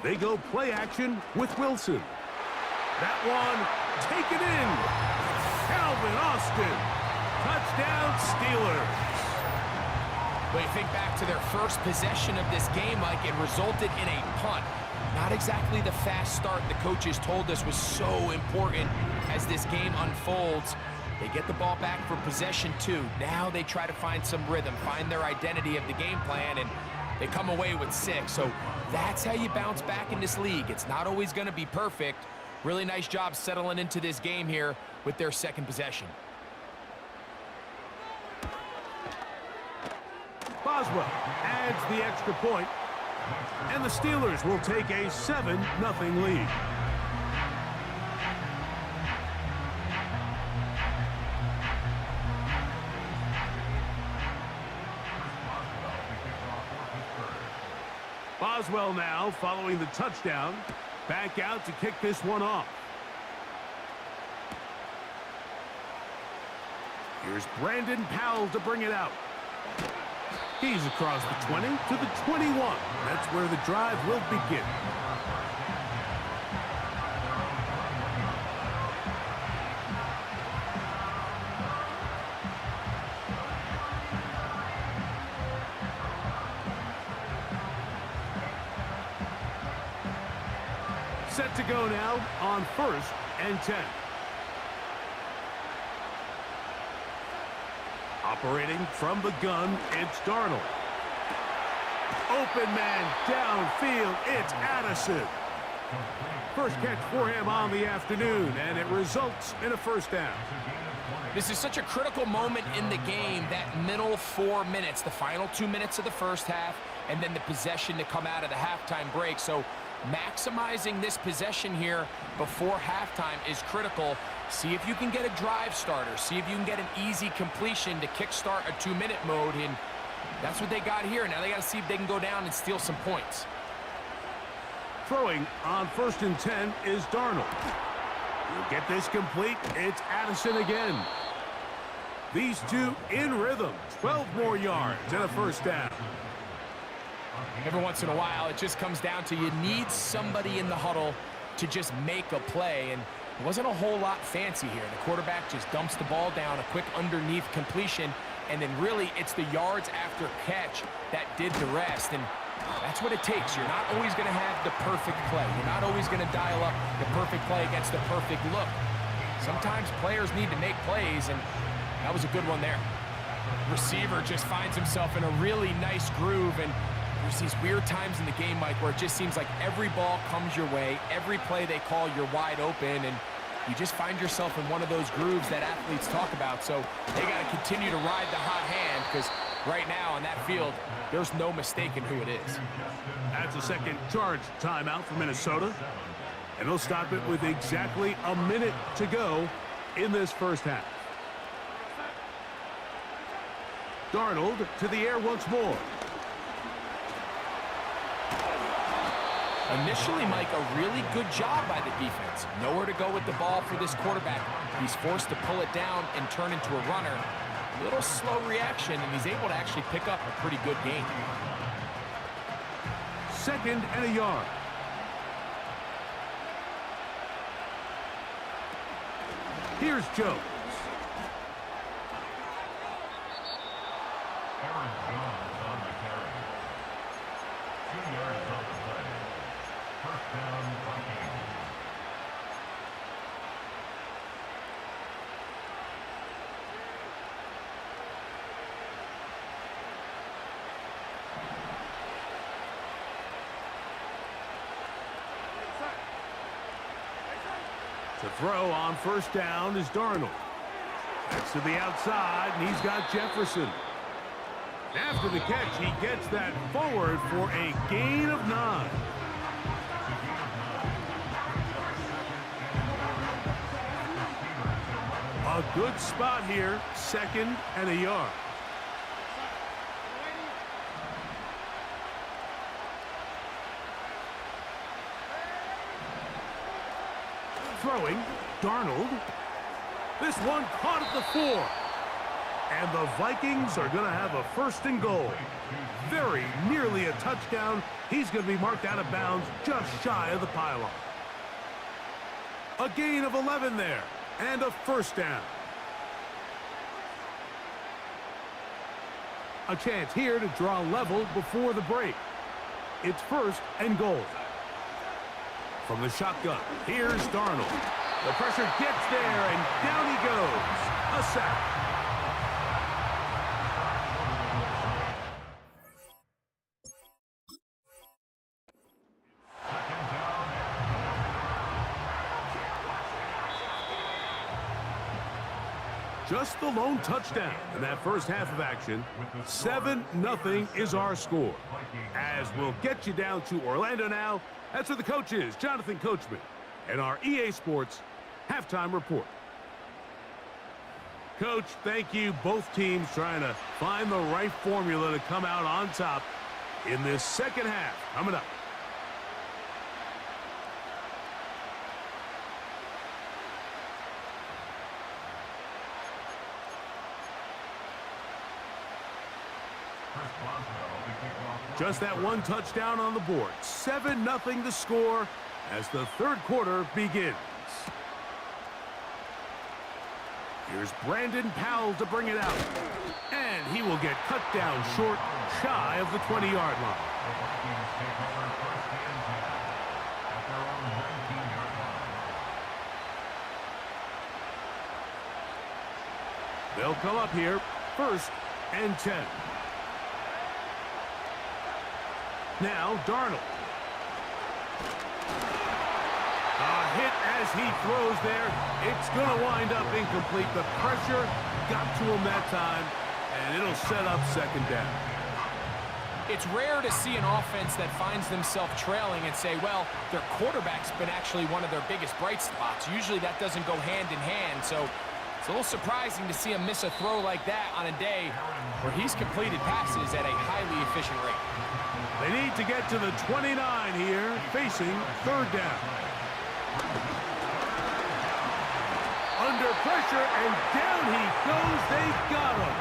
They go play action with Wilson. That one taken in. Calvin Austin. Touchdown Steelers. When you think back to their first possession of this game, Mike, it resulted in a punt. Not exactly the fast start the coaches told us was so important as this game unfolds. They get the ball back for possession 2. Now they try to find some rhythm, find their identity of the game plan, and they come away with 6. So that's how you bounce back in this league. It's not always going to be perfect. Really nice job settling into this game here with their second possession. Boswell adds the extra point, and the Steelers will take a 7-0 lead. Boswell now following the touchdown. Back out to kick this one off. Here's Brandon Powell to bring it out. He's across the 20 to the 21. That's where the drive will begin. Set to go now on 1st and 10. Operating from the gun, it's Darnold. Open man downfield. It's Addison. First catch for him on the afternoon, and it results in a first down. This is such a critical moment in the game, that middle 4 minutes, the final 2 minutes of the first half, and then the possession to come out of the halftime break. So maximizing this possession here before halftime is critical. See if you can get a drive starter. See if you can get an easy completion to kickstart a 2-minute mode, and that's what they got here. Now they got to see if they can go down and steal some points. Throwing on 1st and 10 is Darnold. He'll get this complete. It's Addison again. These two in rhythm. 12 more yards and a first down. Every once in a while, it just comes down to you need somebody in the huddle to just make a play, and it wasn't a whole lot fancy here. The quarterback just dumps the ball down, a quick underneath completion, and then really it's the yards after catch that did the rest, and that's what it takes. You're not always going to have the perfect play. You're not always going to dial up the perfect play against the perfect look. Sometimes players need to make plays, and that was a good one there. Receiver just finds himself in a really nice groove, and there's these weird times in the game, Mike, where it just seems like every ball comes your way, every play they call, you're wide open, and you just find yourself in one of those grooves that athletes talk about. So they got to continue to ride the hot hand, because right now on that field, there's no mistaking who it is. That's a second charge timeout for Minnesota, and they'll stop it with exactly a minute to go in this first half. Darnold to the air once more. Initially, Mike, a really good job by the defense. Nowhere to go with the ball for this quarterback. He's forced to pull it down and turn into a runner. A little slow reaction, and he's able to actually pick up a pretty good gain. 2nd and a yard. Here's Jones. Aaron Jones on the carry. 2 yards on the play. First down, Vikings. To throw on 1st down is Darnold. That's to the outside, and he's got Jefferson. After the catch, he gets that forward for a gain of 9. A good spot here, 2nd and a yard. Throwing, Darnold. This one caught at the 4. And the Vikings are going to have a 1st and goal. Very nearly a touchdown. He's going to be marked out of bounds just shy of the pylon. A gain of 11 there, and a first down. A chance here to draw level before the break. It's 1st and goal. From the shotgun, here's Darnold. The pressure gets there, and down he goes. A sack. Just the lone touchdown in that first half of action. 7-0 is our score. As we'll get you down to Orlando now, that's where the coach is, Jonathan Coachman, and our EA Sports halftime report. Coach, thank you. Both teams trying to find the right formula to come out on top in this second half. Coming up. Just that one touchdown on the board. 7-0 the score as the third quarter begins. Here's Brandon Powell to bring it out. And he will get cut down short, shy of the 20-yard line. They'll come up here, 1st and 10. Now Darnold. A hit as he throws there. It's going to wind up incomplete. The pressure got to him that time, and it'll set up second down. It's rare to see an offense that finds themselves trailing and say, well, their quarterback's been actually one of their biggest bright spots. Usually that doesn't go hand in hand, so it's a little surprising to see him miss a throw like that on a day where he's completed passes at a highly efficient rate. They need to get to the 29 here, facing third down. Under pressure, and down he goes. They got him.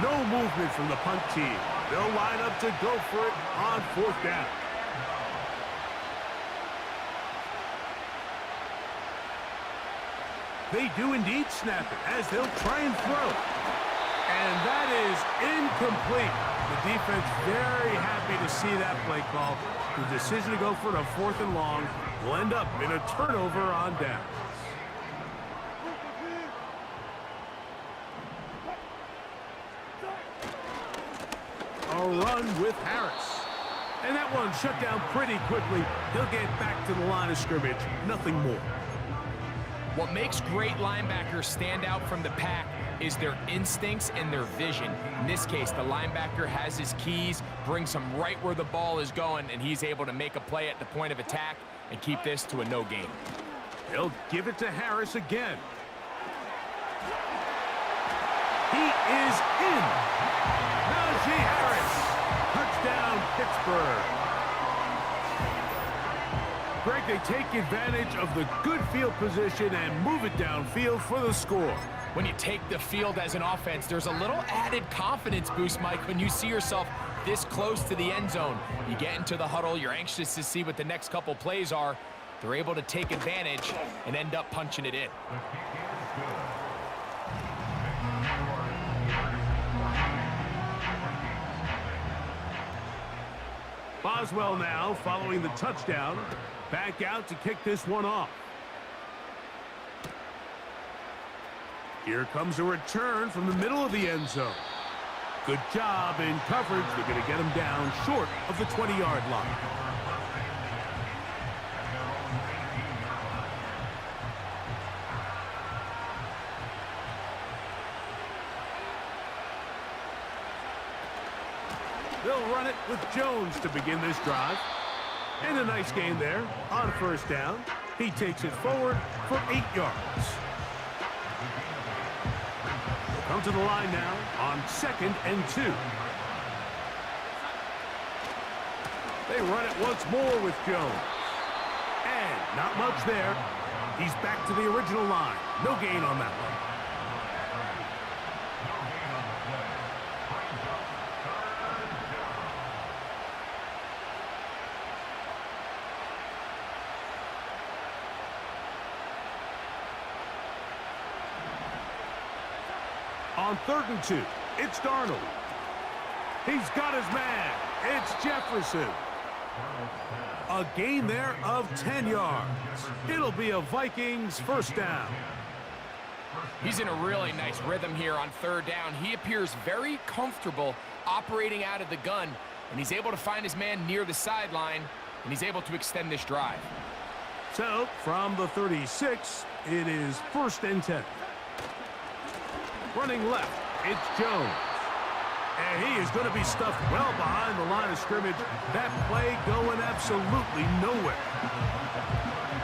No movement from the punt team. They'll line up to go for it on fourth down. They do indeed snap it as they'll try and throw. And that is incomplete. The defense very happy to see that play call. The decision to go for it on fourth and long will end up in a turnover on downs. A run with Harris. And that one shut down pretty quickly. He'll get back to the line of scrimmage. Nothing more. What makes great linebackers stand out from the pack is their instincts and their vision. In this case, the linebacker has his keys, brings him right where the ball is going, and he's able to make a play at the point of attack and keep this to a no gain. They'll give it to Harris again. He is in. Najee Harris. Touchdown, Pittsburgh. Greg, they take advantage of the good field position and move it downfield for the score. When you take the field as an offense, there's a little added confidence boost, Mike, when you see yourself this close to the end zone. You get into the huddle, you're anxious to see what the next couple plays are. They're able to take advantage and end up punching it in. Boswell now following the touchdown. Back out to kick this one off. Here comes a return from the middle of the end zone. Good job in coverage. They're going to get him down short of the 20-yard line. They'll run it with Jones to begin this drive. And a nice gain there on first down. He takes it forward for 8 yards. Come to the line now on 2nd and 2. They run it once more with Jones. And not much there. He's back to the original line. No gain on that one. On 3rd and 2, it's Darnold. He's got his man. It's Jefferson. A gain there of 10 yards. It'll be a Vikings first down. He's in a really nice rhythm here on 3rd down. He appears very comfortable operating out of the gun, and he's able to find his man near the sideline, and he's able to extend this drive. So, from the 36, it is 1st and 10. Running left, it's Jones. And he is going to be stuffed well behind the line of scrimmage. That play going absolutely nowhere.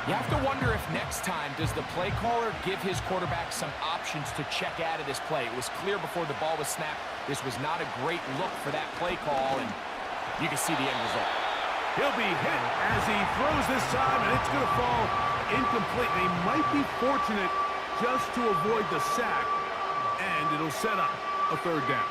You have to wonder if next time does the play caller give his quarterback some options to check out of this play. It was clear before the ball was snapped. This was not a great look for that play call, and you can see the end result. He'll be hit as he throws this time, and it's going to fall incomplete. They might be fortunate just to avoid the sack. And it'll set up a 3rd down.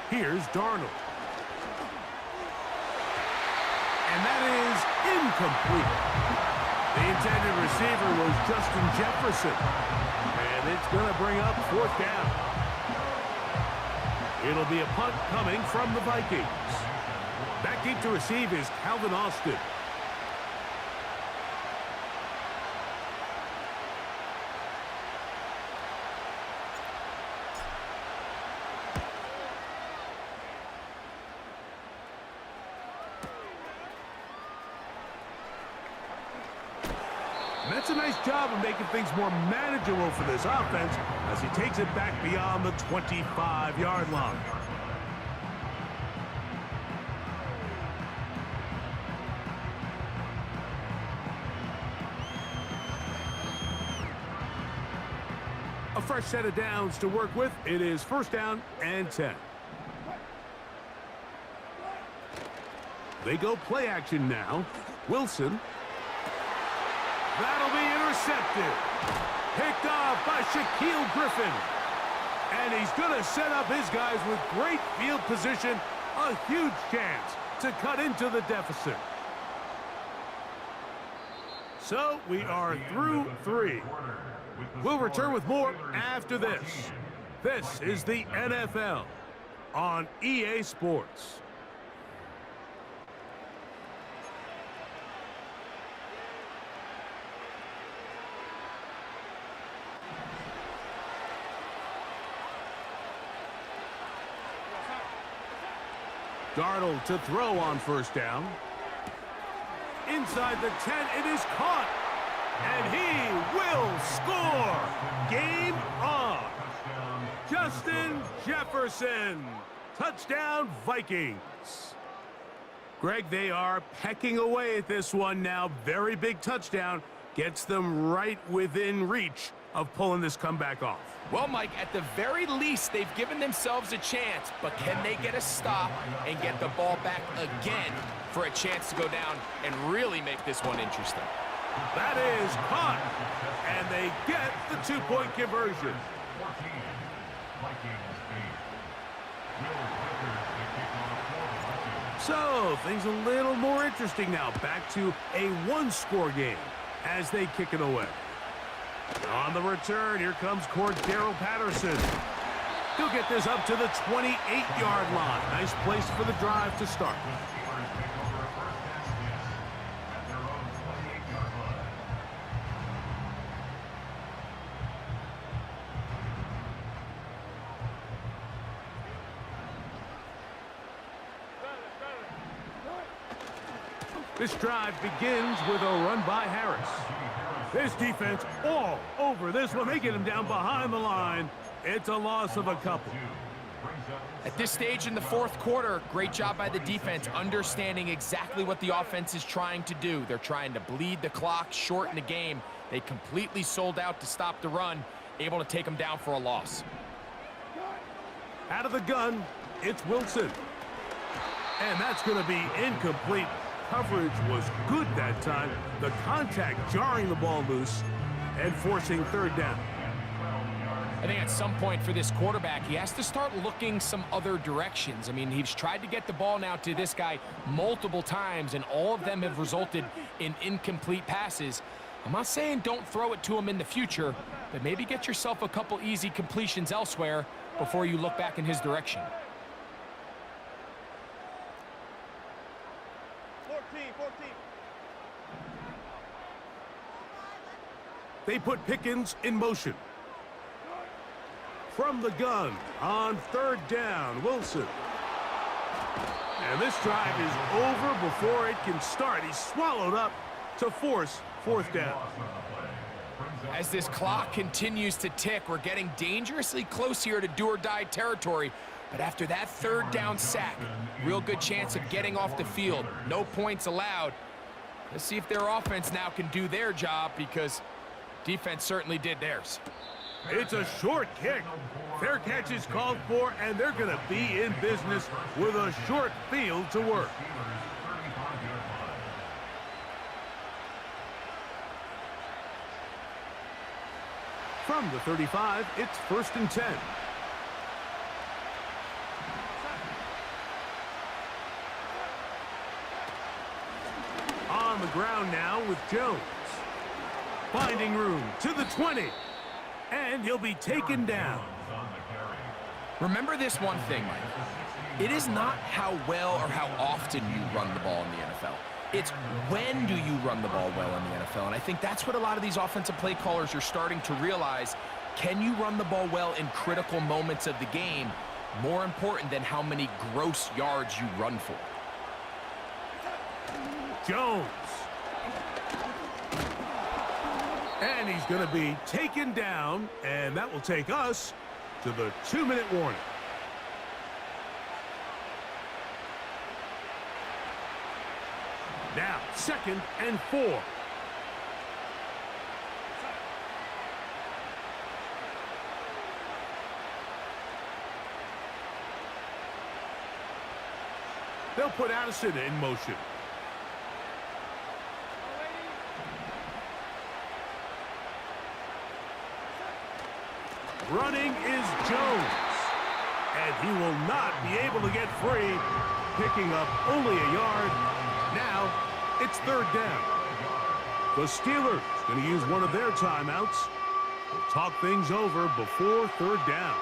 Here's Darnold. And that is incomplete. The intended receiver was Justin Jefferson. And it's going to bring up 4th down. It'll be a punt coming from the Vikings. Back deep to receive is Calvin Austin. That's a nice job of making things more manageable for this offense as he takes it back beyond the 25-yard line. A fresh set of downs to work with. It is first down and 10. They go play action now. Wilson. That'll be intercepted. Picked off by Shaquille Griffin. And he's going to set up his guys with great field position. A huge chance to cut into the deficit. So we are through 3. We'll return with more after this. This is the NFL on EA Sports. Darnold to throw on first down. Inside the 10, it is caught. And he will score. Game on. Justin Jefferson. Touchdown, Vikings. Greg, they are pecking away at this one now. Very big touchdown. Gets them right within reach of pulling this comeback off. Well, Mike, at the very least, they've given themselves a chance, but can they get a stop and get the ball back again for a chance to go down and really make this one interesting? That is caught, and they get the 2-point conversion. So, things a little more interesting now. Back to a one-score game as they kick it away. On the return, here comes Cordero Patterson. He'll get this up to the 28-yard line. Nice place for the drive to start. This drive begins with a run by Harris. This defense all over this one. They get him down behind the line. It's a loss of a couple. At this stage in the fourth quarter, great job by the defense, understanding exactly what the offense is trying to do. They're trying to bleed the clock, shorten the game. They completely sold out to stop the run, able to take them down for a loss. Out of the gun, it's Wilson. And that's going to be incomplete. Coverage was good that time. The contact jarring the ball loose and forcing third down. I think at some point for this quarterback, he has to start looking some other directions. I mean, he's tried to get the ball now to this guy multiple times, and all of them have resulted in incomplete passes. I'm not saying don't throw it to him in the future, but maybe get yourself a couple easy completions elsewhere before you look back in his direction. 14. They put Pickens in motion. From the gun on third down, Wilson. And this drive is over before it can start. He's swallowed up to force fourth down. As this clock continues to tick, we're getting dangerously close here to do-or-die territory. But after that third down sack, real good chance of getting off the field. No points allowed. Let's see if their offense now can do their job, because defense certainly did theirs. It's a short kick. Fair catch is called for, and they're going to be in business with a short field to work. From the 35, it's 1st and 10. On the ground now with Jones. Finding room to the 20. And he'll be taken down. Remember this one thing, Mike. It is not how well or how often you run the ball in the NFL. It's when do you run the ball well in the NFL. And I think that's what a lot of these offensive play callers are starting to realize. Can you run the ball well in critical moments of the game? More important than how many gross yards you run for. Jones. And he's going to be taken down, and that will take us to the 2-minute warning. Now, 2nd and 4. They'll put Addison in motion. Running is Jones. And he will not be able to get free, picking up only a yard. Now, it's 3rd down. The Steelers going to use one of their timeouts. We'll talk things over before 3rd down.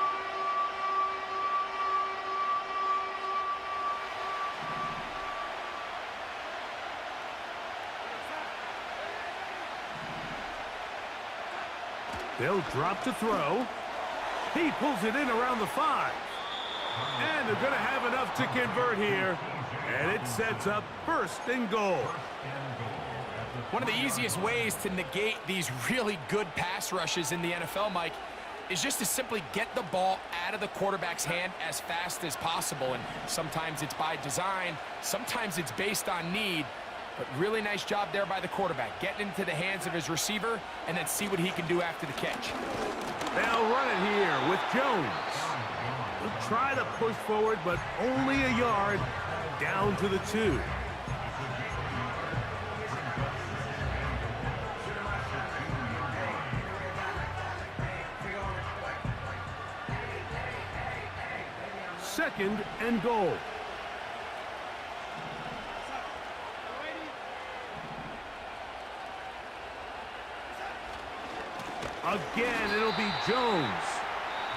They'll drop to throw. He pulls it in around the 5. And they're going to have enough to convert here. And it sets up 1st and goal. One of the easiest ways to negate these really good pass rushes in the NFL, Mike, is just to simply get the ball out of the quarterback's hand as fast as possible. And sometimes it's by design, sometimes it's based on need. But really nice job there by the quarterback, getting into the hands of his receiver and then see what he can do after the catch. They'll run it here with Jones. He'll try to push forward, but only a yard down to the 2. Second and goal. Again, it'll be Jones.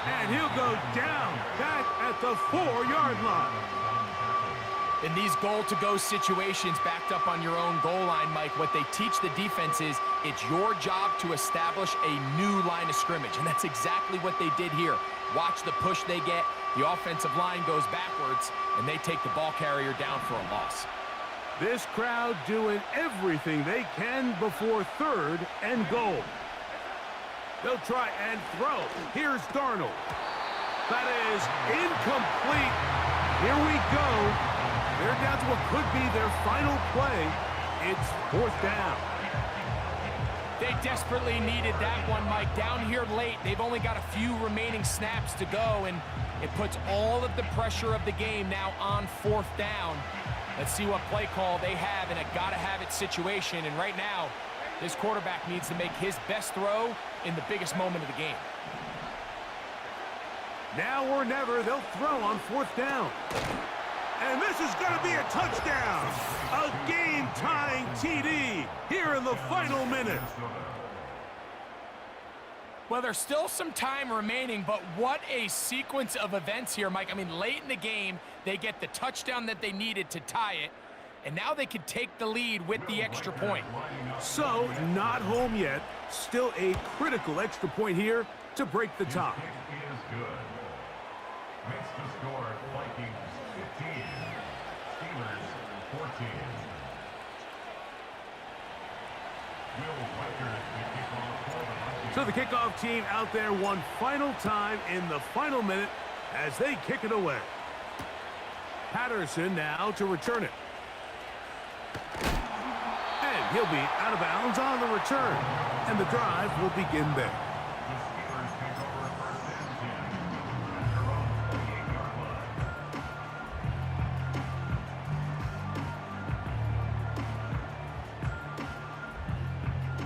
And he'll go down back at the 4-yard line. In these goal-to-go situations backed up on your own goal line, Mike, what they teach the defense is it's your job to establish a new line of scrimmage. And that's exactly what they did here. Watch the push they get. The offensive line goes backwards, and they take the ball carrier down for a loss. This crowd doing everything they can before 3rd and goal. They'll try and throw. Here's Darnold. That is incomplete. Here we go. They're down to what could be their final play. It's 4th down. They desperately needed that one, Mike. Down here late, they've only got a few remaining snaps to go, and it puts all of the pressure of the game now on 4th down. Let's see what play call they have in a gotta-have-it situation, and right now, this quarterback needs to make his best throw in the biggest moment of the game. Now or never, they'll throw on 4th down. And this is going to be a touchdown. A game-tying TD here in the final minute. Well, there's still some time remaining, but what a sequence of events here, Mike. I mean, late in the game, they get the touchdown that they needed to tie it, and now they can take the lead with the extra point. So, not home yet. Still a critical extra point here to break the tie. Kick is good. Makes the score Vikings 15, Steelers 14. Will Riker kick off for the Vikings. So the kickoff team out there one final time in the final minute as they kick it away. Patterson now to return it. And he'll be out of bounds on the return. And the drive will begin there. The Steelers take over 1st and 10 at their own 48-yard line.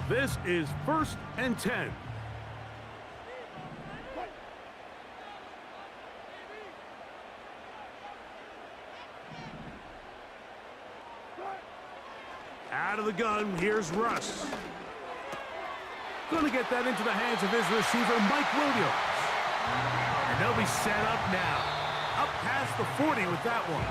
This is 1st and 10. Out of the gun, here's Russ. Going to get that into the hands of his receiver, Mike Williams. And they'll be set up now. Up past the 40 with that one.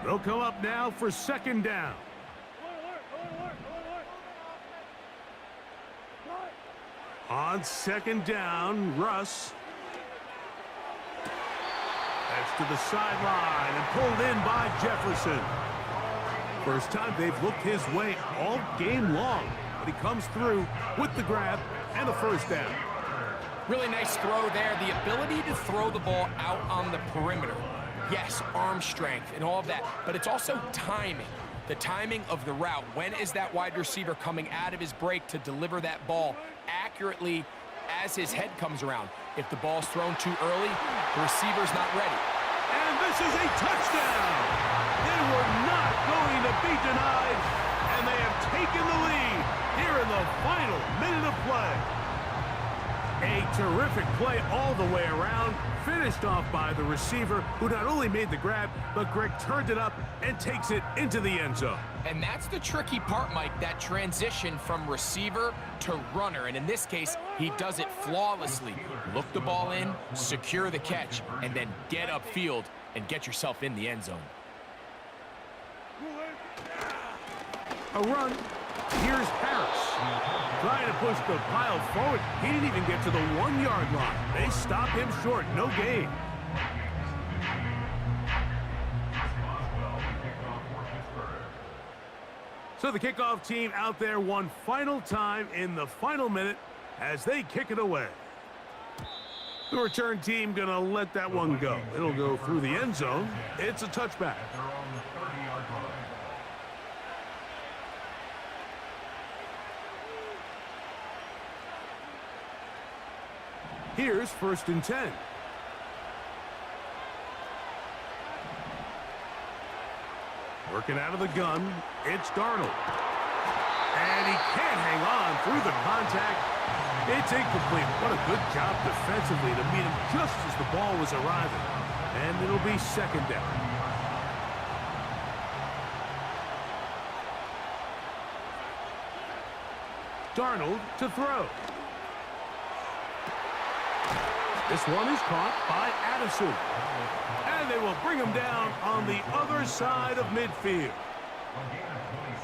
They'll come up now for second down. On second down, Russ. That's to the sideline and pulled in by Jefferson. First time they've looked his way all game long, but he comes through with the grab and a first down. Really nice throw there. The ability to throw the ball out on the perimeter. Yes, arm strength and all of that, but it's also timing. The timing of the route. When is that wide receiver coming out of his break to deliver that ball accurately as his head comes around? If the ball's thrown too early, the receiver's not ready. And this is a touchdown! They were not going to be denied, and they have taken the lead here in the final minute of play. A terrific play all the way around, finished off by the receiver, who not only made the grab, but Greg turned it up and takes it into the end zone. And that's the tricky part, Mike, that transition from receiver to runner. And in this case, he does it flawlessly. Look the ball in, secure the catch, and then get upfield and get yourself in the end zone. A run. Here's Harris. Trying to push the pile forward. He didn't even get to the 1-yard line. They stop him short. No gain. So the kickoff team out there one final time in the final minute as they kick it away. The return team gonna let that one go. It'll go through the end zone. It's a touchback. Here's 1st and 10. Working out of the gun, it's Darnold. And he can't hang on through the contact. It's incomplete. What a good job defensively to meet him just as the ball was arriving. And it'll be second down. Darnold to throw. This one is caught by Addison. And they will bring him down on the other side of midfield.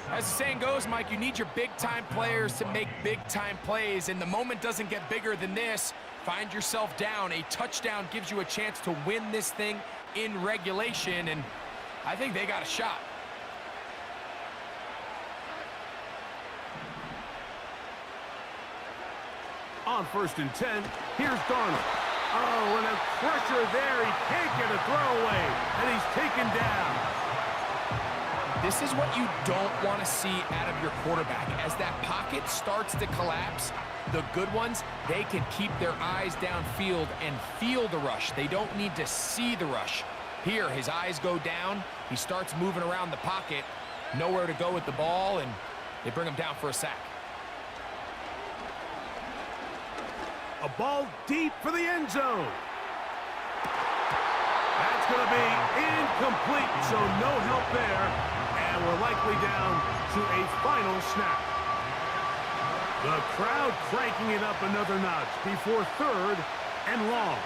As the saying goes, Mike, you need your big-time players to make big-time plays, and the moment doesn't get bigger than this. Find yourself down. A touchdown gives you a chance to win this thing in regulation, and I think they got a shot. On 1st and 10, here's Darnold. Oh, and a pressure there. He can't get a throwaway, and he's taken down. This is what you don't want to see out of your quarterback. As that pocket starts to collapse, the good ones, they can keep their eyes downfield and feel the rush. They don't need to see the rush. Here, his eyes go down. He starts moving around the pocket, nowhere to go with the ball, and they bring him down for a sack. A ball deep for the end zone. That's going to be incomplete, so no help there. And we're likely down to a final snap. The crowd cranking it up another notch before 3rd and long.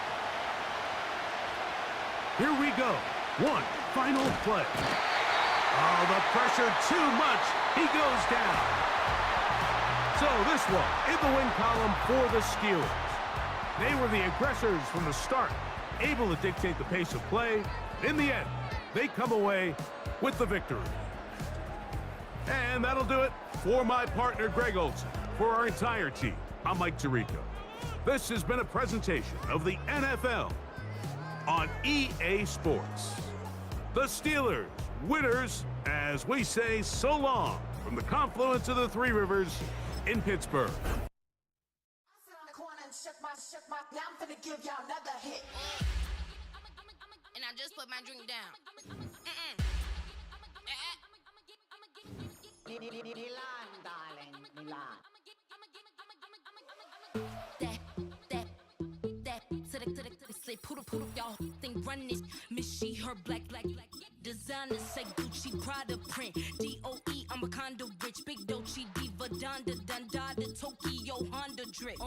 Here we go. One final play. Oh, the pressure too much. He goes down. So this one in the win column for the Steelers. They were the aggressors from the start, able to dictate the pace of play. In the end, they come away with the victory. And that'll do it for my partner, Greg Olson. For our entire team, I'm Mike Tirico. This has been a presentation of the NFL on EA Sports. The Steelers, winners, as we say so long from the confluence of the Three Rivers in Pittsburgh. Now I'm finna give y'all another hit. And I just put my drink down. Milan, darling, Milan. say put up, y'all think run this. Miss she, her black. Designer say Gucci, Prada print. DOE, I'm a condo rich. Big Dolce, Diva, Donda, Dundada, Tokyo, Honda drip.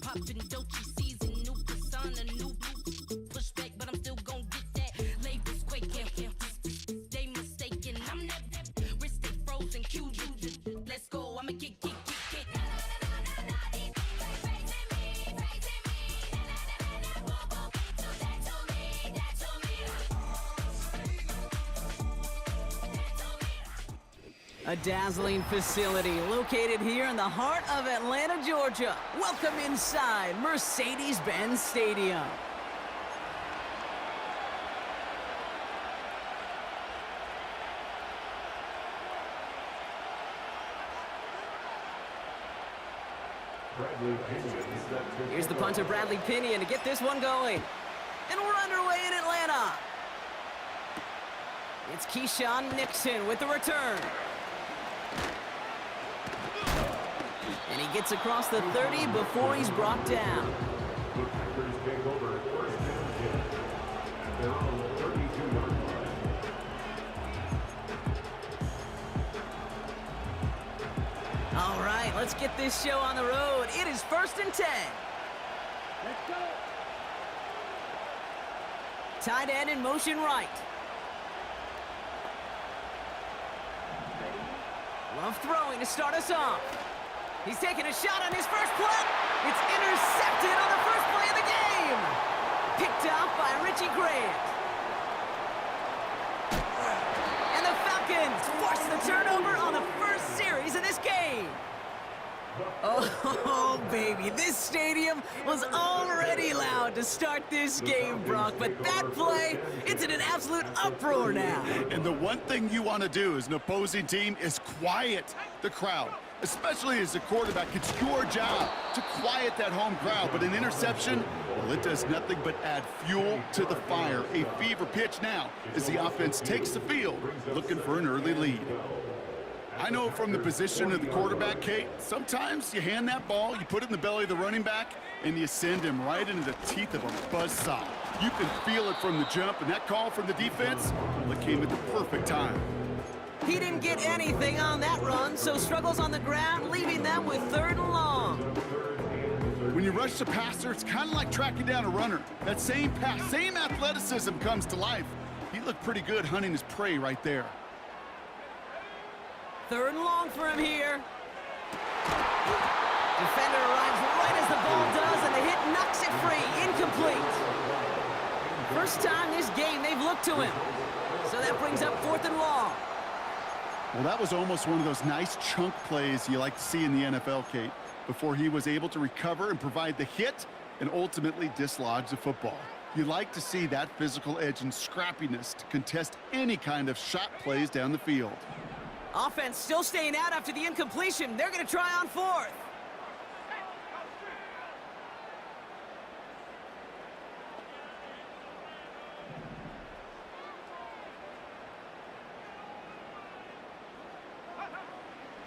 Poppin' Dolce season, new persona, new pushback, but I'm still gon' get that. Labels quaking, they mistaken. I'm that wrist they frozen, Q. Let's go, I'ma get. A dazzling facility located here in the heart of Atlanta, Georgia. Welcome inside Mercedes-Benz Stadium. Here's the punter, Bradley Pinion, to get this one going. And we're underway in Atlanta. It's Keyshawn Nixon with the return. And he gets across the 30 before he's brought down. The Packers take over first and 10. And they're on the 32-yard line. All right, let's get this show on the road. It is 1st and 10. Let's go. Tight end in motion right. Love throwing to start us off. He's taking a shot on his first play. It's intercepted on the first play of the game. Picked off by Richie Grant. And the Falcons force the turnover on the first series of this game. Oh, baby, this stadium was already loud to start this game, Brock, but that play, it's in an absolute uproar now. And the one thing you want to do as an opposing team is quiet the crowd, especially as a quarterback. It's your job to quiet that home crowd, but an interception, well, it does nothing but add fuel to the fire. A fever pitch now as the offense takes the field, looking for an early lead. I know from the position of the quarterback, Kate, sometimes you hand that ball, you put it in the belly of the running back, and you send him right into the teeth of a buzzsaw. You can feel it from the jump, and that call from the defense, well, it came at the perfect time. He didn't get anything on that run, so struggles on the ground, leaving them with 3rd and long. When you rush the passer, it's kind of like tracking down a runner. That same pass, same athleticism comes to life. He looked pretty good hunting his prey right there. 3rd and long for him here. Defender arrives right as the ball does, and the hit knocks it free. Incomplete. First time this game they've looked to him. So that brings up 4th and long. Well, that was almost one of those nice chunk plays you like to see in the NFL, Kate, before he was able to recover and provide the hit and ultimately dislodge the football. You like to see that physical edge and scrappiness to contest any kind of shot plays down the field. Offense still staying out after the incompletion. They're going to try on 4th.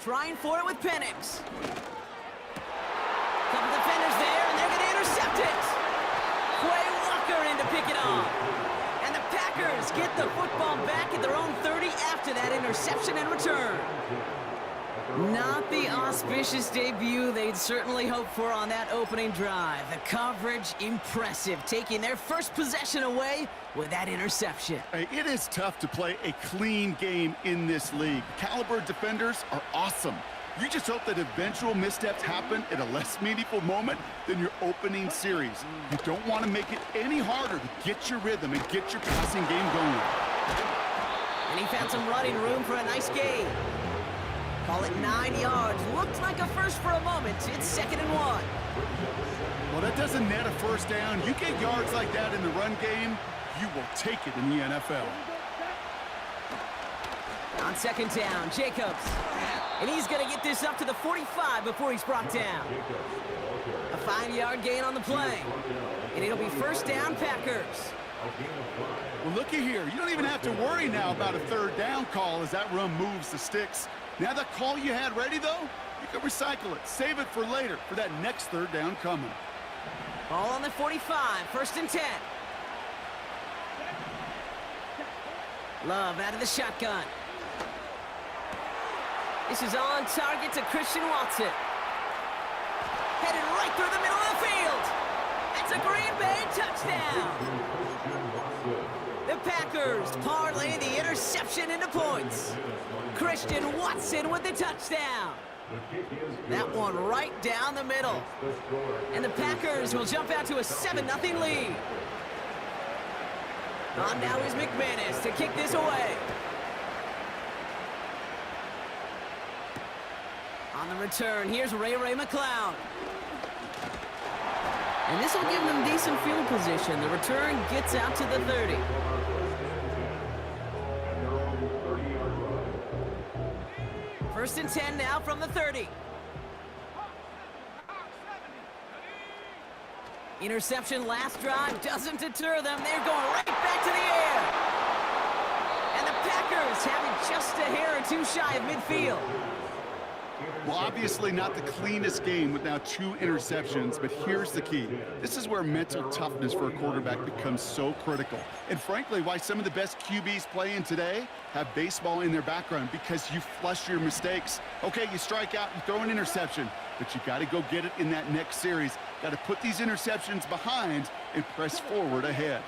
Trying for it with Penix. Couple defenders there, and they're going to intercept it. Quay Walker in to pick it off. And the Packers get the football back at their own 30 after that interception and return. Not the auspicious debut they'd certainly hoped for on that opening drive. The coverage, impressive, taking their first possession away with that interception. Hey, it is tough to play a clean game in this league. Caliber defenders are awesome. You just hope that eventual missteps happen at a less meaningful moment than your opening series. You don't want to make it any harder to get your rhythm and get your passing game going. And he found some running room for a nice gain. Call it 9 yards. Looked like a first for a moment. It's 2nd and 1. Well, that doesn't net a first down. You get yards like that in the run game, you will take it in the NFL. On 2nd down, Jacobs. And he's going to get this up to the 45 before he's brought down. A 5-yard gain on the play. And it'll be 1st down, Packers. Well, looky here. You don't even have to worry now about a 3rd down call as that run moves the sticks. Now that call you had ready, though, you can recycle it. Save it for later for that next 3rd down coming. Ball on the 45, 1st and 10. Love out of the shotgun. This is on target to Christian Watson. Headed right through the middle of the field. That's a Green Bay touchdown. The Packers parlay the interception into points. Christian Watson with the touchdown. That one right down the middle. And the Packers will jump out to a 7-0 lead. On now is McManus to kick this away. On the return, here's Ray McLeod. And this will give them decent field position. The return gets out to the 30. First and 10 now from the 30. Interception last drive doesn't deter them. They're going right back to the air. And the Packers have it just a hair or two shy of midfield. Well, obviously not the cleanest game with now 2 interceptions, but here's the key. This is where mental toughness for a quarterback becomes so critical. And frankly, why some of the best QBs playing today have baseball in their background, because you flush your mistakes. Okay, you strike out, you throw an interception, but you got to go get it in that next series. Got to put these interceptions behind and press forward ahead.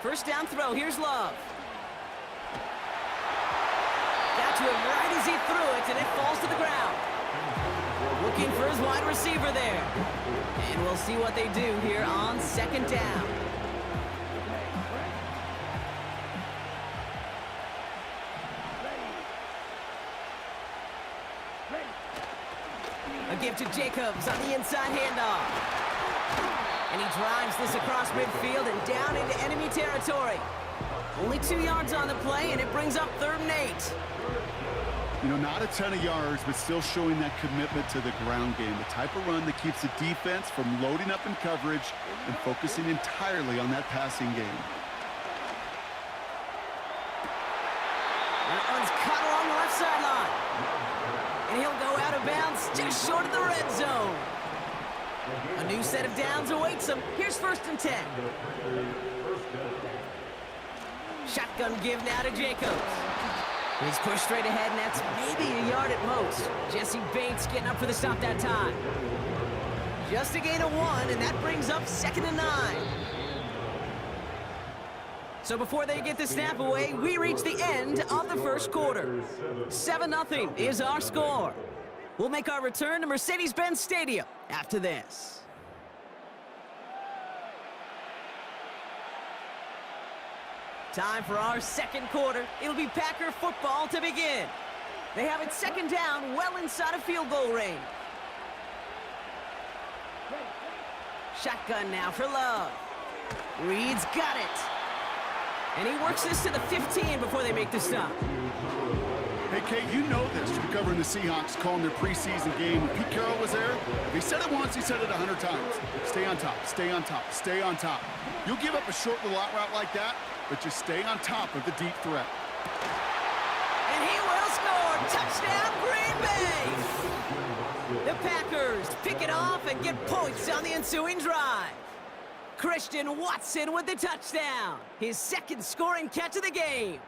First down throw, here's Love. Got to him right as he threw it, and it falls to the ground. Looking for his wide receiver there. And we'll see what they do here on 2nd down. A give to Jacobs on the inside handoff. And he drives this across midfield and down into enemy territory. Only 2 yards on the play, and it brings up 3rd and 8. You know, not a ton of yards, but still showing that commitment to the ground game. The type of run that keeps the defense from loading up in coverage and focusing entirely on that passing game. That one's caught along the left sideline. And he'll go out of bounds just short of the red zone. A new set of downs awaits him. Here's 1st and 10. Shotgun give now to Jacobs. He's pushed straight ahead, and that's maybe a yard at most. Jesse Bates getting up for the stop that time. Just a gain of 1, and that brings up 2nd and 9. So before they get the snap away, we reach the end of the 1st quarter. 7-0 is our score. We'll make our return to Mercedes-Benz Stadium after this. Time for our 2nd quarter. It'll be Packer football to begin. They have it 2nd down, well inside of field goal range. Shotgun now for Love. Reed's got it. And he works this to the 15 before they make the stop. Hey, Kate, you know this from covering the Seahawks, calling their preseason game. When Pete Carroll was there, if he said it once, he said it 100 times. Stay on top, stay on top, stay on top. You'll give up a short little out route like that, but just stay on top of the deep threat. And he will score. Touchdown, Green Bay. The Packers pick it off and get points on the ensuing drive. Christian Watson with the touchdown. His 2nd scoring catch of the game.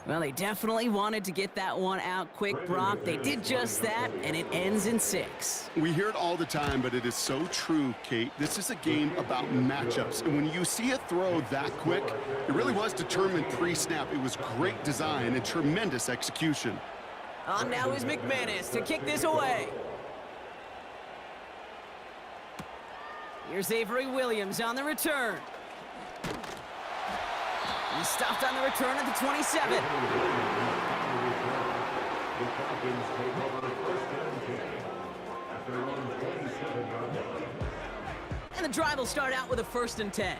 Well, they definitely wanted to get that one out quick, Brock. They did just that, and it ends in 6. We hear it all the time, but it is so true, Kate. This is a game about matchups. And when you see a throw that quick, it really was determined pre-snap. It was great design and tremendous execution. On now is McManus to kick this away. Here's Avery Williams on the return. He stopped on the return at the 27. And the drive will start out with a 1st and 10.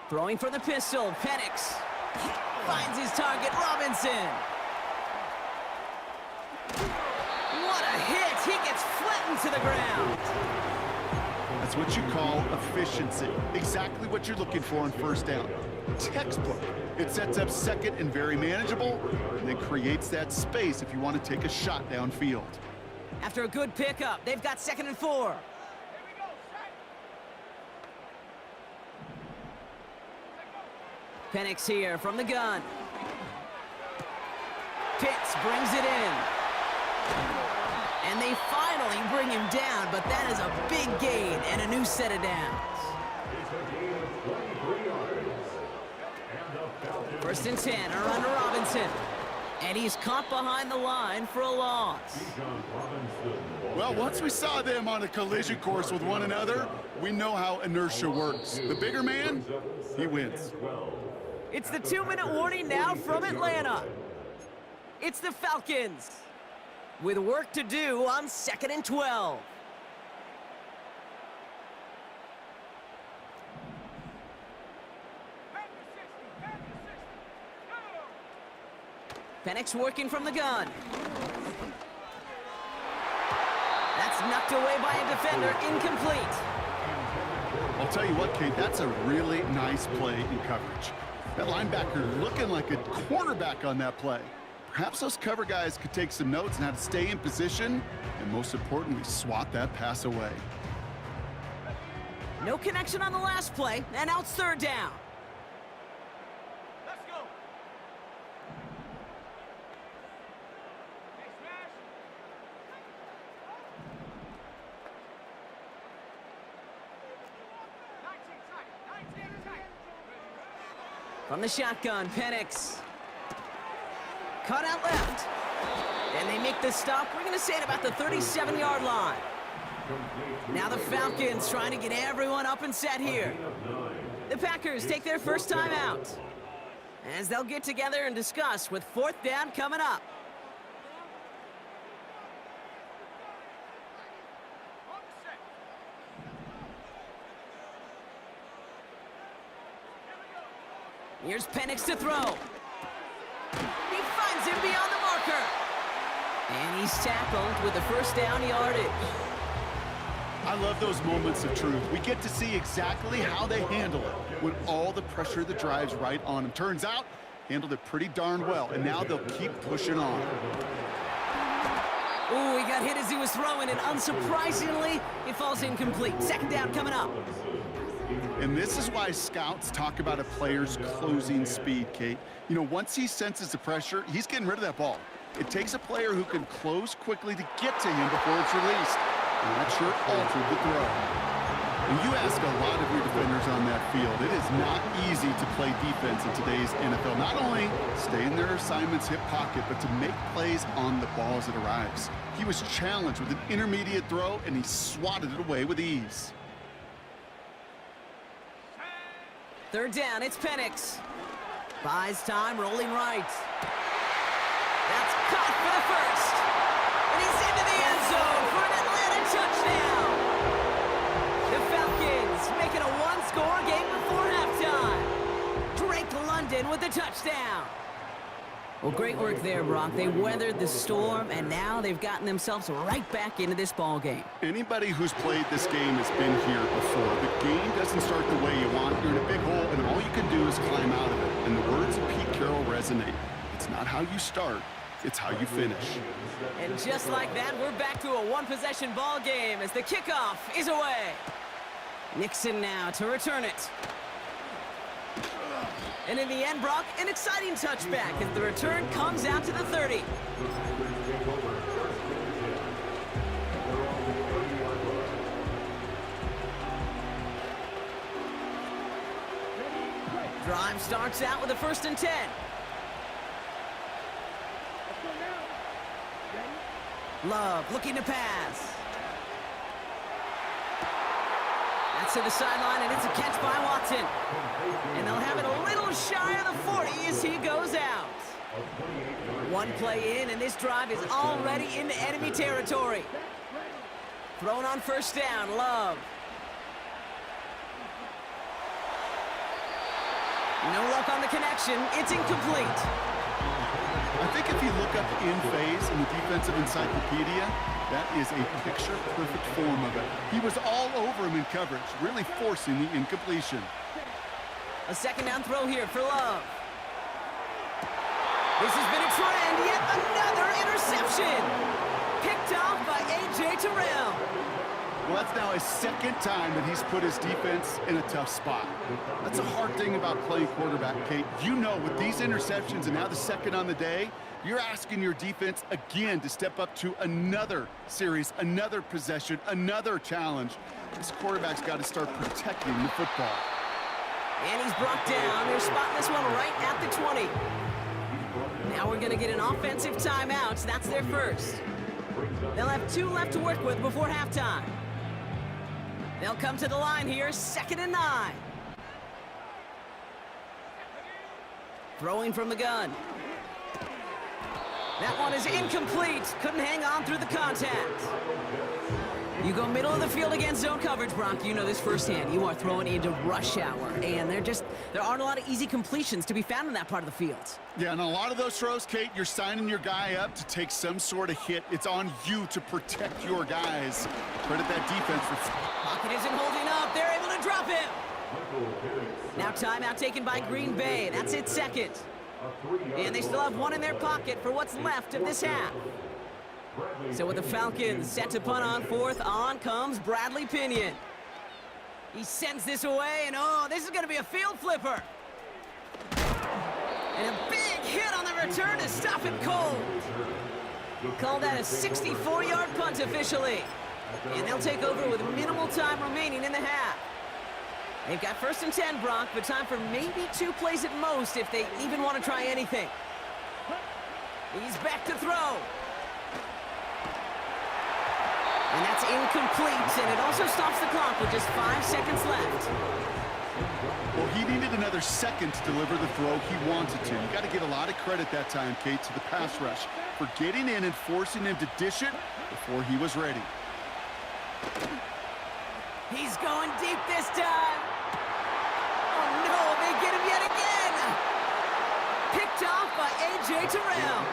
Throwing for the pistol, Penix finds his target, Robinson. What a hit! He gets flattened to the ground. That's what you call efficiency. Exactly what you're looking for on first down. Textbook. It sets up second and very manageable, and then creates that space if you want to take a shot downfield. After a good pickup, they've got 2nd and 4. Penix here from the gun. Pitts brings it in. And they finally bring him down, but that is a big gain and a new set of downs. First and 10 are under Robinson. And he's caught behind the line for a loss. Well, once we saw them on a collision course with one another, we know how inertia works. The bigger man, he wins. It's the 2-minute warning now from Atlanta. It's the Falcons with work to do on 2nd and 12. Penix working from the gun. That's knocked away by a defender, incomplete. I'll tell you what, Kate, that's a really nice play in coverage. That linebacker looking like a cornerback on that play. Perhaps those cover guys could take some notes on how to stay in position and, most importantly, swat that pass away. No connection on the last play, and now it's 3rd down. Let's go. From the shotgun, Penix. Cut out left. And they make the stop, we're going to say, at about the 37-yard line. Now the Falcons trying to get everyone up and set here. The Packers take their first time out, as they'll get together and discuss with 4th down coming up. Here's Penix to throw. He finds him beyond the marker. And he's tackled with the first down yardage. I love those moments of truth. We get to see exactly how they handle it when all the pressure that drives right on them. Turns out, handled it pretty darn well, and now they'll keep pushing on. Ooh, he got hit as he was throwing, and unsurprisingly, it falls incomplete. 2nd down coming up. And this is why scouts talk about a player's closing speed, Kate. You know, once he senses the pressure, he's getting rid of that ball. It takes a player who can close quickly to get to him before it's released. And that sure altered the throw. And you ask a lot of your defenders on that field, it is not easy to play defense in today's NFL. Not only stay in their assignment's hip pocket, but to make plays on the ball as it arrives. He was challenged with an intermediate throw, and he swatted it away with ease. 3rd down, it's Penix. Buys time, rolling right. That's caught for the first. And he's into the end zone for an Atlanta touchdown. The Falcons making a one-score game before halftime. Drake London with the touchdown. Well, great work there, Brock. They weathered the storm, and now they've gotten themselves right back into this ball game. Anybody who's played this game has been here before. The game doesn't start the way you want. You're in a big hole, and all you can do is climb out of it. And the words of Pete Carroll resonate. It's not how you start, it's how you finish. And just like that, we're back to a one-possession ball game as the kickoff is away. Nixon now to return it. And in the end, Brock, an exciting touchback as the return comes out to the 30. Drive starts out with a 1st and 10. Love looking to pass. That's to the sideline, and it's a catch by Watson. And they'll have it a little shy of the 40 as he goes out. One play in, and this drive is already into enemy territory. Thrown on 1st down, Love. No luck on the connection. It's incomplete. I think if you look up in phase in the defensive encyclopedia, That is a picture-perfect form of it. He was all over him in coverage, really forcing the incompletion. A second down throw here for Love. This has been a trend, yet another interception. Picked off by A.J. Terrell. Well, that's now his second time that he's put his defense in a tough spot. That's a hard thing about playing quarterback, Kate. You know, with these interceptions and now the second on the day, you're asking your defense again to step up to another series, another possession, another challenge. This quarterback's got to start protecting the football. And he's brought down. They're spotting this one right at the 20. Now we're going to get an offensive timeout. That's their first. They'll have 2 left to work with before halftime. They'll come to the line here, 2nd and 9. Throwing from the gun. That one is incomplete. Couldn't hang on through the contact. You go middle of the field against zone coverage, Brock. You know this firsthand. You are throwing into rush hour, and there aren't a lot of easy completions to be found in that part of the field. Yeah, and a lot of those throws, Kate, you're signing your guy up to take some sort of hit. It's on you to protect your guys. Credit that defense for... Pocket isn't holding up. They're able to drop him. Now timeout taken by Green Bay. That's its second. And they still have 1 in their pocket for what's left of this half. So with the Falcons set to punt on 4th, on comes Bradley Pinion. He sends this away, and oh, this is going to be a field flipper. And a big hit on the return to stop it cold. Called that a 64-yard punt officially. And they'll take over with minimal time remaining in the half. They've got 1st and 10, Brock, but time for maybe 2 plays at most if they even want to try anything. He's back to throw. And that's incomplete, and it also stops the clock with just 5 seconds left. Well, he needed another second to deliver the throw he wanted to. You got to give a lot of credit that time, Kate, to the pass rush for getting in and forcing him to dish it before he was ready. He's going deep this time. Oh, no, they get him yet again. Picked off by A.J. Terrell.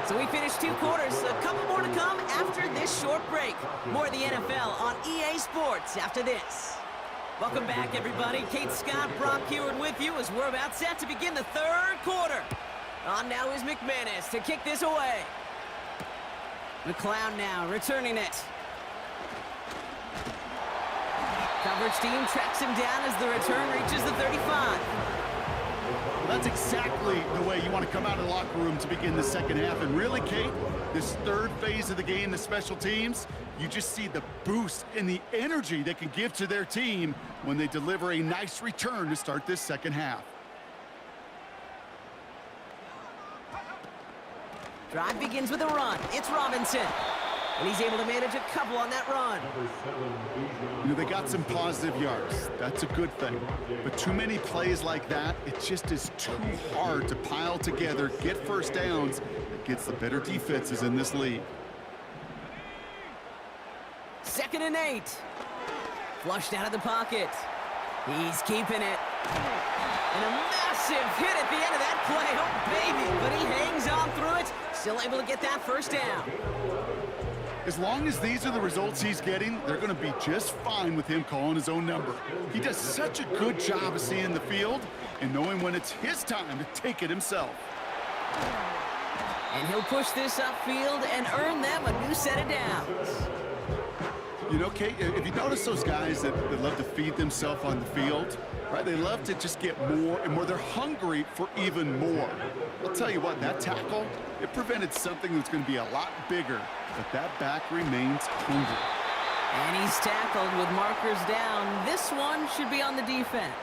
So we finished 2 quarters. A couple more to come after this short break. More of the NFL on EA Sports after this. Welcome back, everybody. Kate Scott, Brock Heward with you as we're about set to begin the 3rd quarter. On now is McManus to kick this away. McLeod now returning it. Coverage team tracks him down as the return reaches the 35. Well, that's exactly the way you want to come out of the locker room to begin the second half. And really, Kate, this 3rd phase of the game, the special teams, you just see the boost and the energy they can give to their team when they deliver a nice return to start this second half. Drive begins with a run. It's Robinson. And he's able to manage a couple on that run. You know, they got some positive yards. That's a good thing. But too many plays like that, it just is too hard to pile together, get first downs against the better defenses in this league. 2nd and 8. Flushed out of the pocket. He's keeping it. And a massive hit at the end of that play. Oh, baby. But he hangs on through it. Still able to get that first down. As long as these are the results he's getting, they're going to be just fine with him calling his own number. He does such a good job of seeing the field and knowing when it's his time to take it himself. And he'll push this upfield and earn them a new set of downs. You know, Kate, if you notice those guys that love to feed themselves on the field, right? They love to just get more and more. They're hungry for even more. I'll tell you what, that tackle, it prevented something that's going to be a lot bigger, but that back remains hungry. And he's tackled with markers down. This one should be on the defense.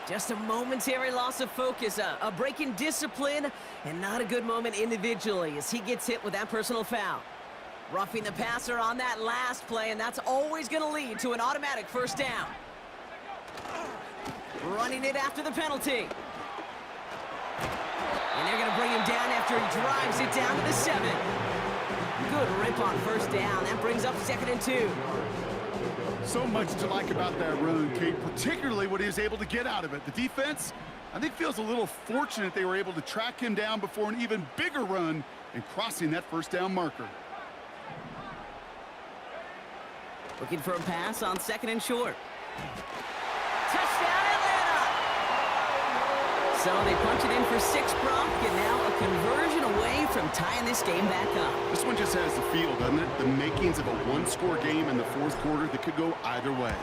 Just a momentary loss of focus, a break in discipline, and not a good moment individually as he gets hit with that personal foul. Roughing the passer on that last play, and that's always going to lead to an automatic first down. Running it after the penalty. And they're going to bring him down after he drives it down to the 7. Good rip on first down. That brings up 2nd and 2. So much to like about that run, Kate, particularly what he was able to get out of it. The defense, I think, feels a little fortunate they were able to track him down before an even bigger run and crossing that first down marker. Looking for a pass on 2nd and short. Touchdown, Atlanta! So they punch it in for 6, Brock, and now a conversion away from tying this game back up. This one just has the feel, doesn't it? The makings of a one-score game in the 4th quarter that could go either way.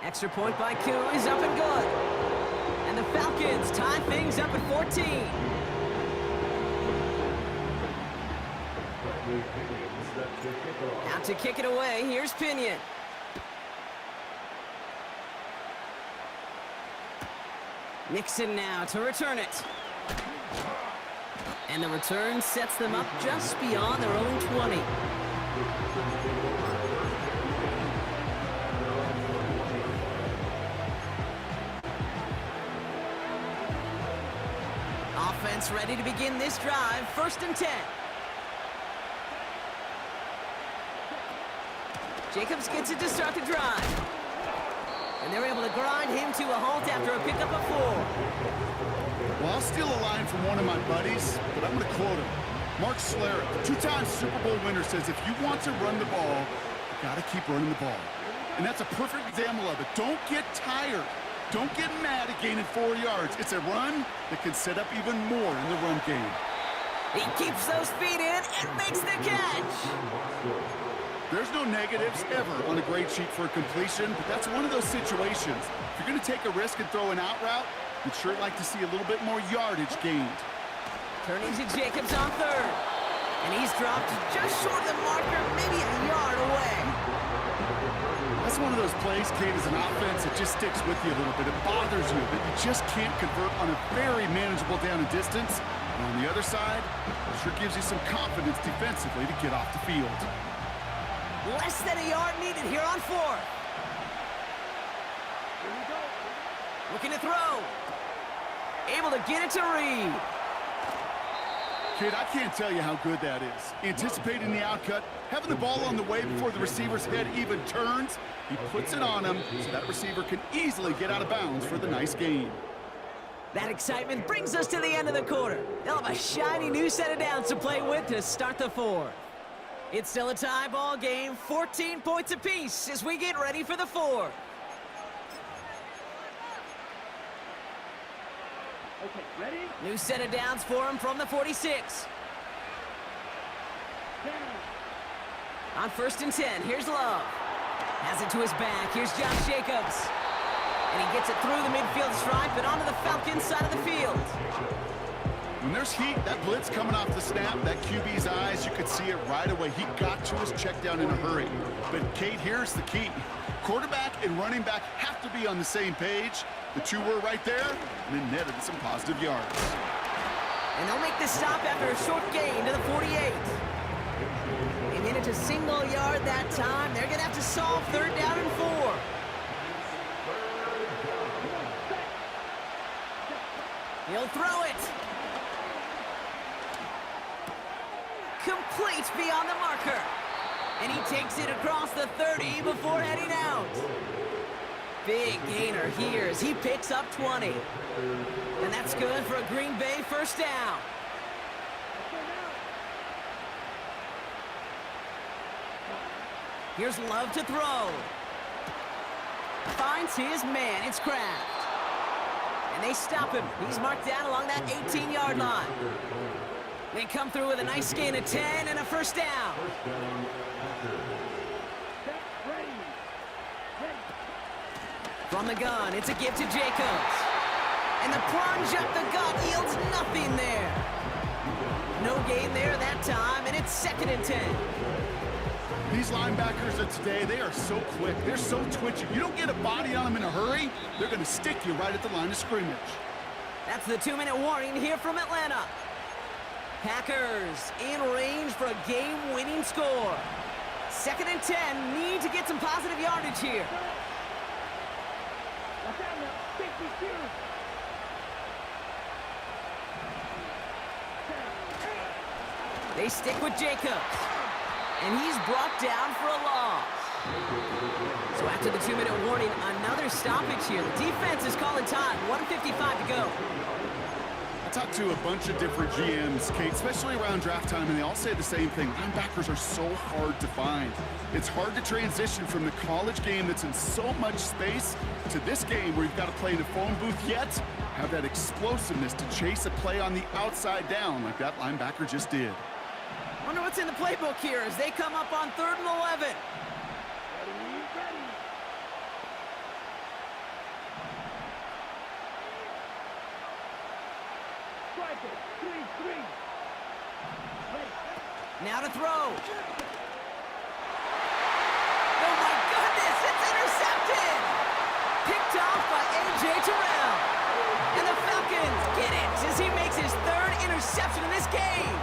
Extra point by Koo is up and good. And the Falcons tie things up at 14. Out to kick it away, here's Pinion. Nixon now to return it. And the return sets them up just beyond their own 20. Offense ready to begin this drive, 1st and 10. Jacobs gets it to start the drive. And they're able to grind him to a halt after a pickup of 4. Well, I'll steal a line from one of my buddies, but I'm going to quote him. Mark Schlereth, 2-time Super Bowl winner, says if you want to run the ball, you got to keep running the ball. And that's a perfect example of it. Don't get tired. Don't get mad at gaining 4 yards. It's a run that can set up even more in the run game. He keeps those feet in and makes the catch. There's no negatives ever on a grade sheet for a completion, but that's one of those situations. If you're going to take a risk and throw an out route, you'd sure like to see a little bit more yardage gained. Turning to Jacobs on 3rd. And he's dropped just short of the marker, maybe a yard away. That's one of those plays, Kate, as an offense, it just sticks with you a little bit. It bothers you that you just can't convert on a very manageable down and distance. And on the other side, it sure gives you some confidence defensively to get off the field. Less than a yard needed here on 4th. Looking to throw. Able to get it to Reed. Kid, I can't tell you how good that is. Anticipating the outcut, having the ball on the way before the receiver's head even turns, he puts it on him so that receiver can easily get out of bounds for the nice gain. That excitement brings us to the end of the quarter. They'll have a shiny new set of downs to play with to start the 4th. It's still a tie ball game, 14 points apiece as we get ready for the 4th. Okay, ready? New set of downs for him from the 46. On 1st and 10, here's Love. Has it to his back, here's Josh Jacobs. And he gets it through the midfield stripe and onto the Falcons side of the field. When there's heat, that blitz coming off the snap, that QB's eyes, you could see it right away. He got to his check down in a hurry. But, Kate, here's the key. Quarterback and running back have to be on the same page. The two were right there, and then netted some positive yards. And they'll make the stop after a short gain to the 48. They made it to single yard that time. They're going to have to solve 3rd down and 4. He'll throw it. Complete beyond the marker. And he takes it across the 30 before heading out. Big gainer here as he picks up 20. And that's good for a Green Bay 1st down. Here's Love to throw. Finds his man, it's Kraft. And they stop him. He's marked down along that 18-yard line. They come through with a nice gain of 10 and a 1st down. From the gun, it's a give to Jacobs. And the plunge up the gut yields nothing there. No gain there that time, and it's 2nd and 10. These linebackers of today, they are so quick. They're so twitchy. You don't get a body on them in a hurry, they're going to stick you right at the line of scrimmage. That's the 2-minute warning here from Atlanta. Packers in range for a game-winning score. 2nd and 10, need to get some positive yardage here. They stick with Jacobs. And he's brought down for a loss. So after the 2-minute warning, another stoppage here. The defense is calling time. 1:55 to go. A talked to a bunch of different GMs, Kate, especially around draft time, and they all say the same thing. Linebackers are so hard to find. It's hard to transition from the college game that's in so much space to this game where you've got to play in a phone booth, yet have that explosiveness to chase a play on the outside down like that linebacker just did. Wonder what's in the playbook here as they come up on 3rd and 11. Now to throw. Oh my goodness, it's intercepted! Picked off by A.J. Terrell. And the Falcons get it as he makes his 3rd interception in this game.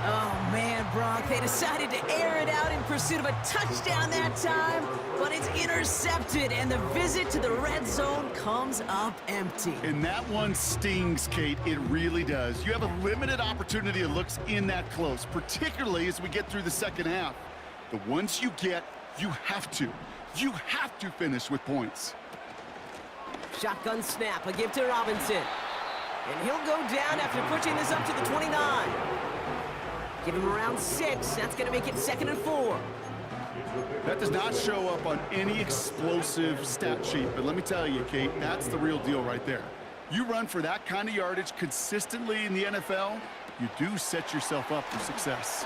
Oh man, Brock, they decided to air it out in pursuit of a touchdown that time, but it's intercepted and the visit to the red zone comes up empty. And that one stings, Kate. It really does. You have a limited opportunity that looks in that close, particularly as we get through the second half. The ones you get, you have to finish with points. Shotgun snap, a give to Robinson. And he'll go down after pushing this up to the 29. Give him around 6. That's going to make it 2nd and 4. That does not show up on any explosive stat sheet, but let me tell you, Kate, that's the real deal right there. You run for that kind of yardage consistently in the NFL, you do set yourself up for success.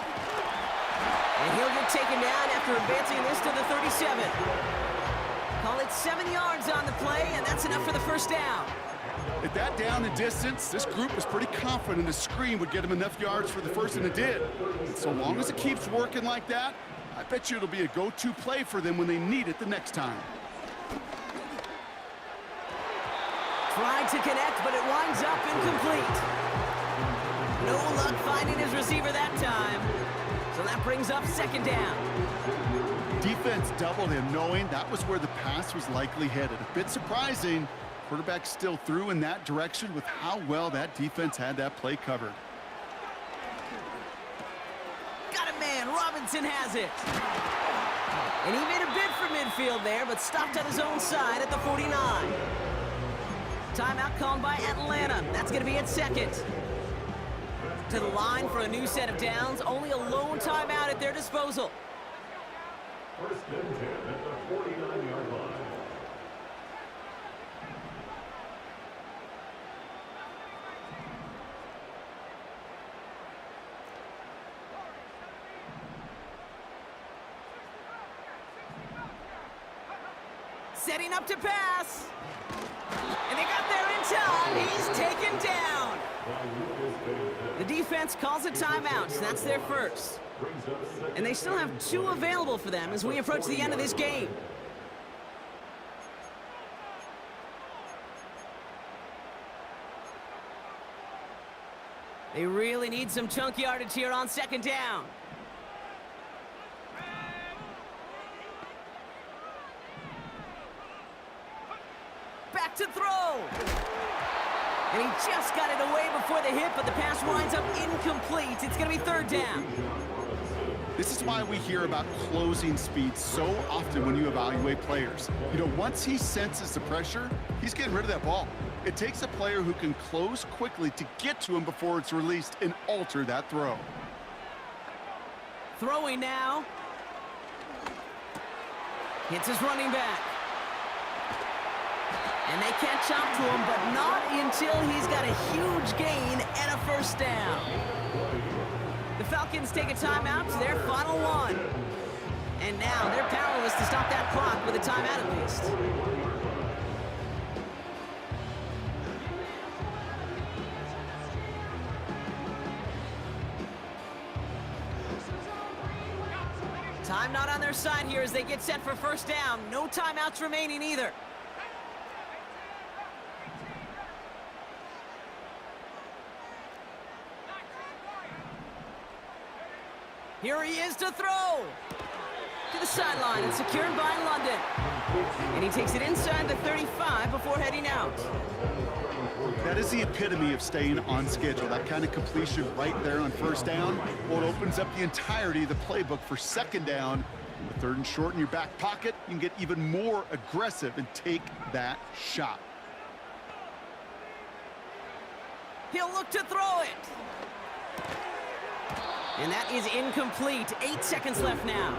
And he'll get taken down after advancing this to the 37. Call it 7 yards on the play, and that's enough for the first down. At that down and distance, this group was pretty confident the screen would get him enough yards for the first, and it did. And so long as it keeps working like that, I bet you it'll be a go-to play for them when they need it the next time. Tried to connect, but it winds up incomplete. No luck finding his receiver that time. So that brings up 2nd down. Defense doubled him, knowing that was where the pass was likely headed. A bit surprising. Quarterback still threw in that direction with how well that defense had that play covered. Got a man. Robinson has it. And he made a bid for midfield there, but stopped on his own side at the 49. Timeout called by Atlanta. That's going to be at 2nd. To the line for a new set of downs. Only a lone timeout at their disposal. 1st and 10 at the 49-yard line. Setting up to pass. And they got there in time. He's taken down. The defense calls a timeout, so that's their first. And they still have 2 available for them as we approach the end of this game. They really need some chunk yardage here on 2nd down. Back to throw. And he just got it away before the hit, but the pass winds up incomplete. It's going to be 3rd down. This is why we hear about closing speed so often when you evaluate players. You know, once he senses the pressure, he's getting rid of that ball. It takes a player who can close quickly to get to him before it's released and alter that throw. Throwing now. Hits his running back. And they catch up to him, but not until he's got a huge gain and a 1st down. The Falcons take a timeout to their final one. And now they're powerless to stop that clock with a timeout at least. Time not on their side here as they get set for 1st down. No timeouts remaining either. Here he is to throw. To the sideline and secured by London. And he takes it inside the 35 before heading out. That is the epitome of staying on schedule. That kind of completion right there on 1st down. Well, it opens up the entirety of the playbook for 2nd down. With 3rd and short in your back pocket, you can get even more aggressive and take that shot. He'll look to throw it. And that is incomplete. 8 seconds left now.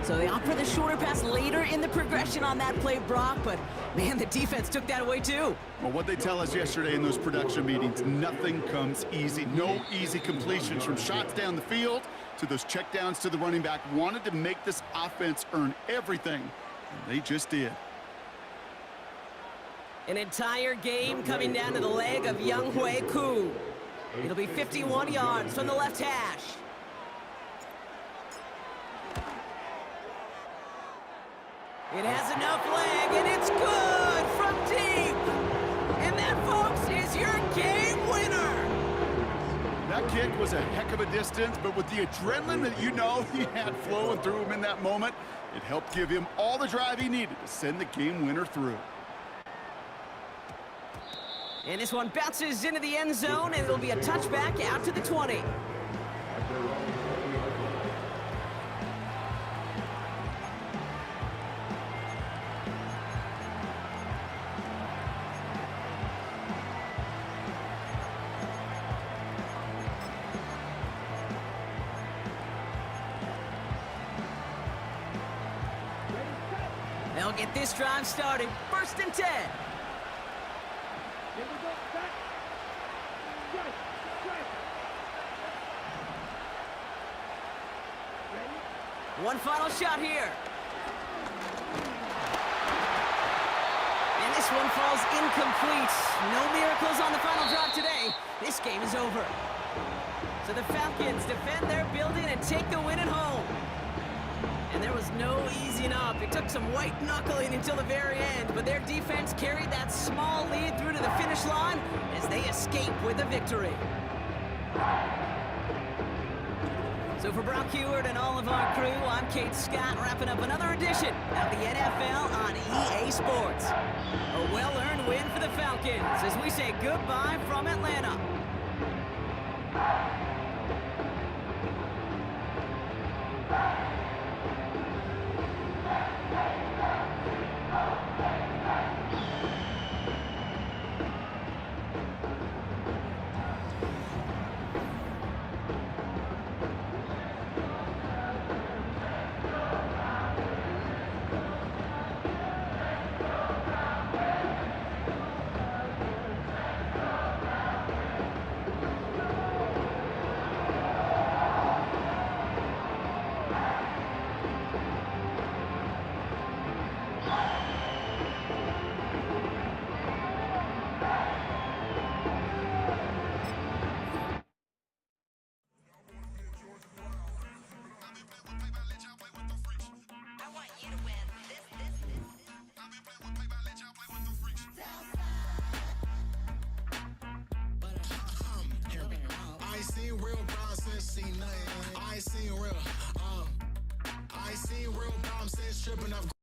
So they opt for the shorter pass later in the progression on that play, Brock, but man, the defense took that away too. Well, what they tell us yesterday in those production meetings, nothing comes easy. No easy completions, from shots down the field to those checkdowns to the running back. Wanted to make this offense earn everything, and they just did. An entire game coming down to the leg of Younghoe Koo. It'll be 51 yards from the left hash. It has enough leg, and it's good from deep. And that, folks, is your game winner. That kick was a heck of a distance, but with the adrenaline that you know he had flowing through him in that moment, it helped give him all the drive he needed to send the game winner through. And this one bounces into the end zone, and it'll be a touchback out to the 20. They'll get this drive started. 1st and 10. One final shot here. And this one falls incomplete. No miracles on the final drive today. This game is over. So the Falcons defend their building and take the win at home. And there was no easing up. It took some white knuckling until the very end, but their defense carried that small lead through to the finish line as they escape with a victory. So for Brock Heward and all of our crew, I'm Kate Scott, wrapping up another edition of the NFL on EA Sports. A well-earned win for the Falcons as we say goodbye from Atlanta. Tripping off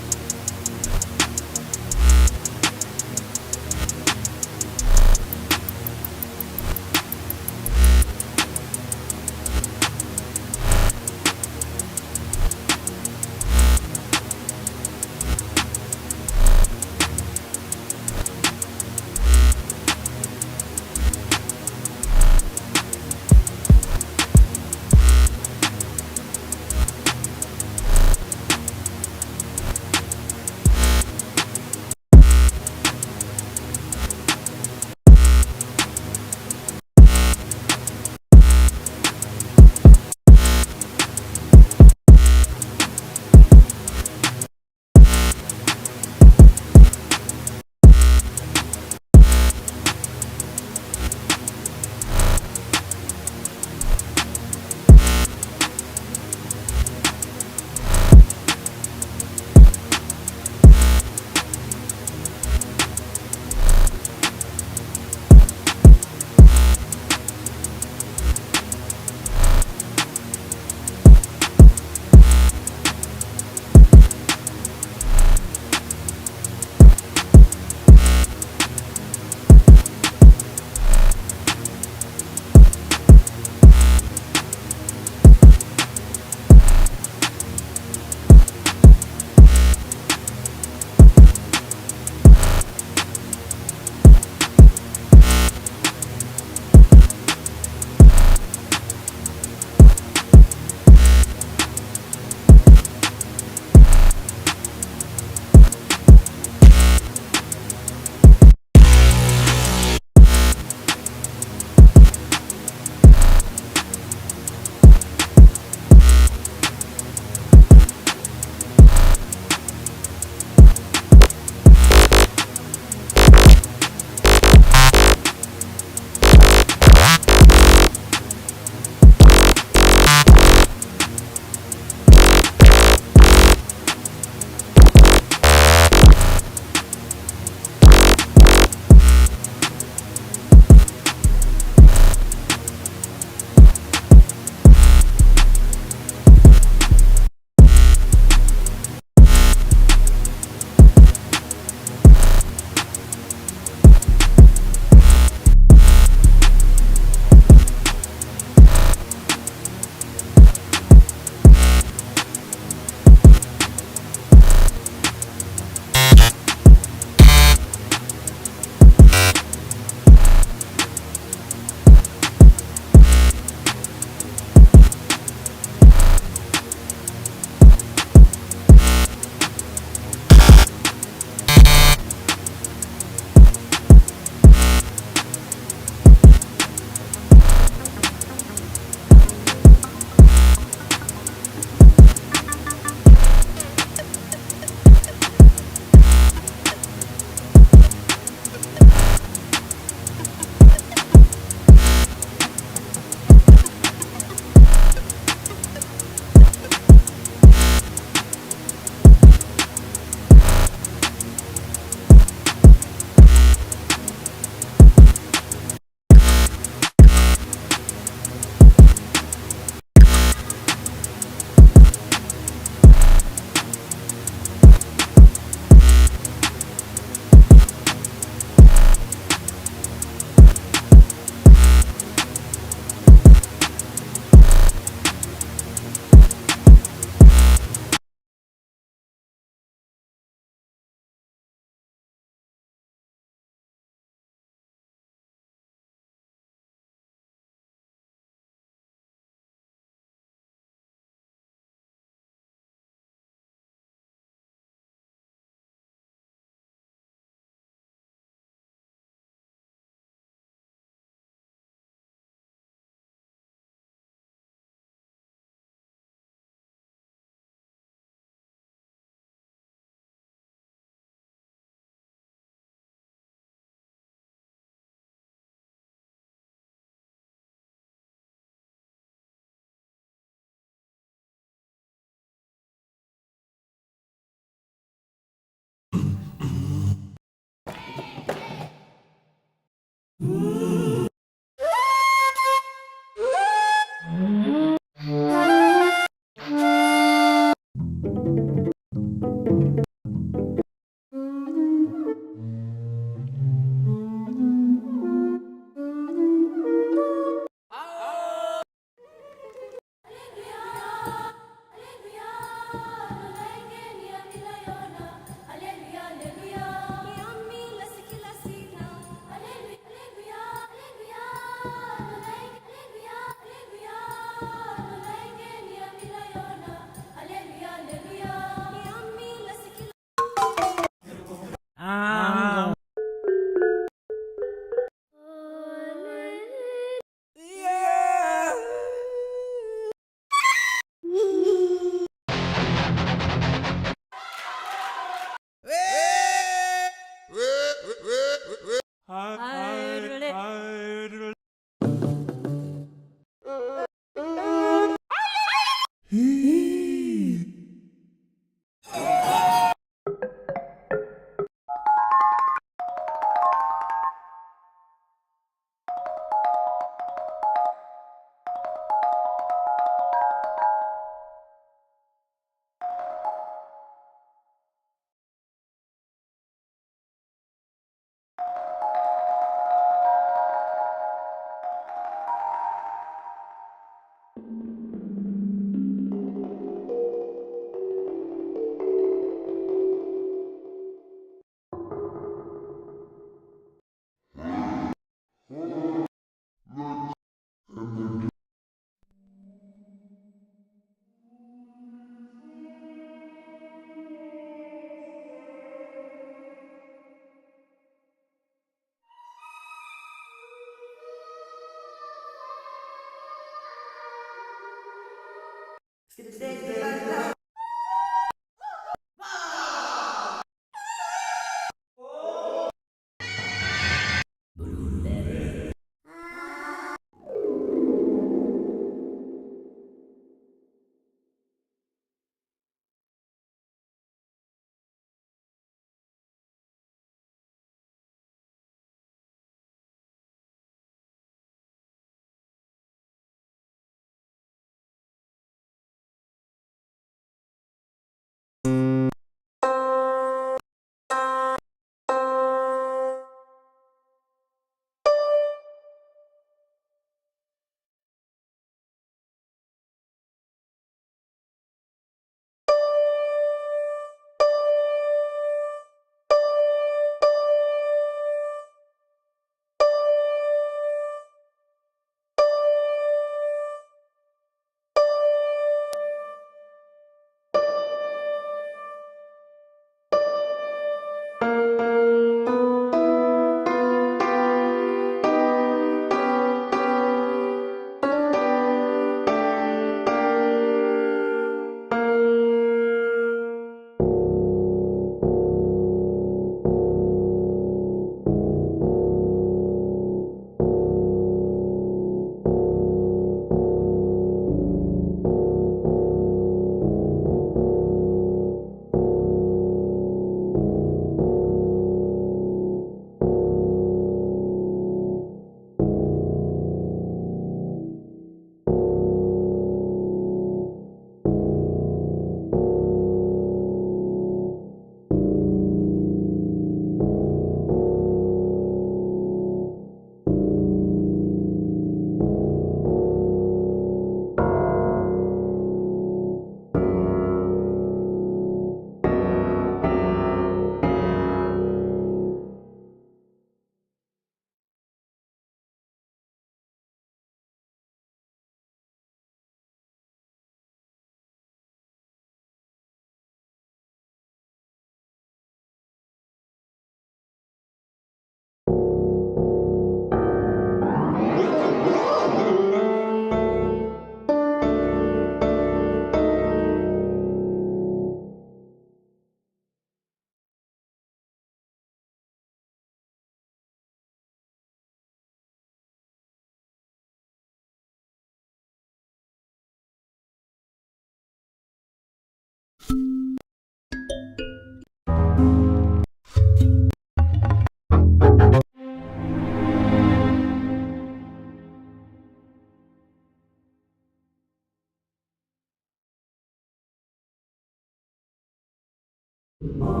Dun.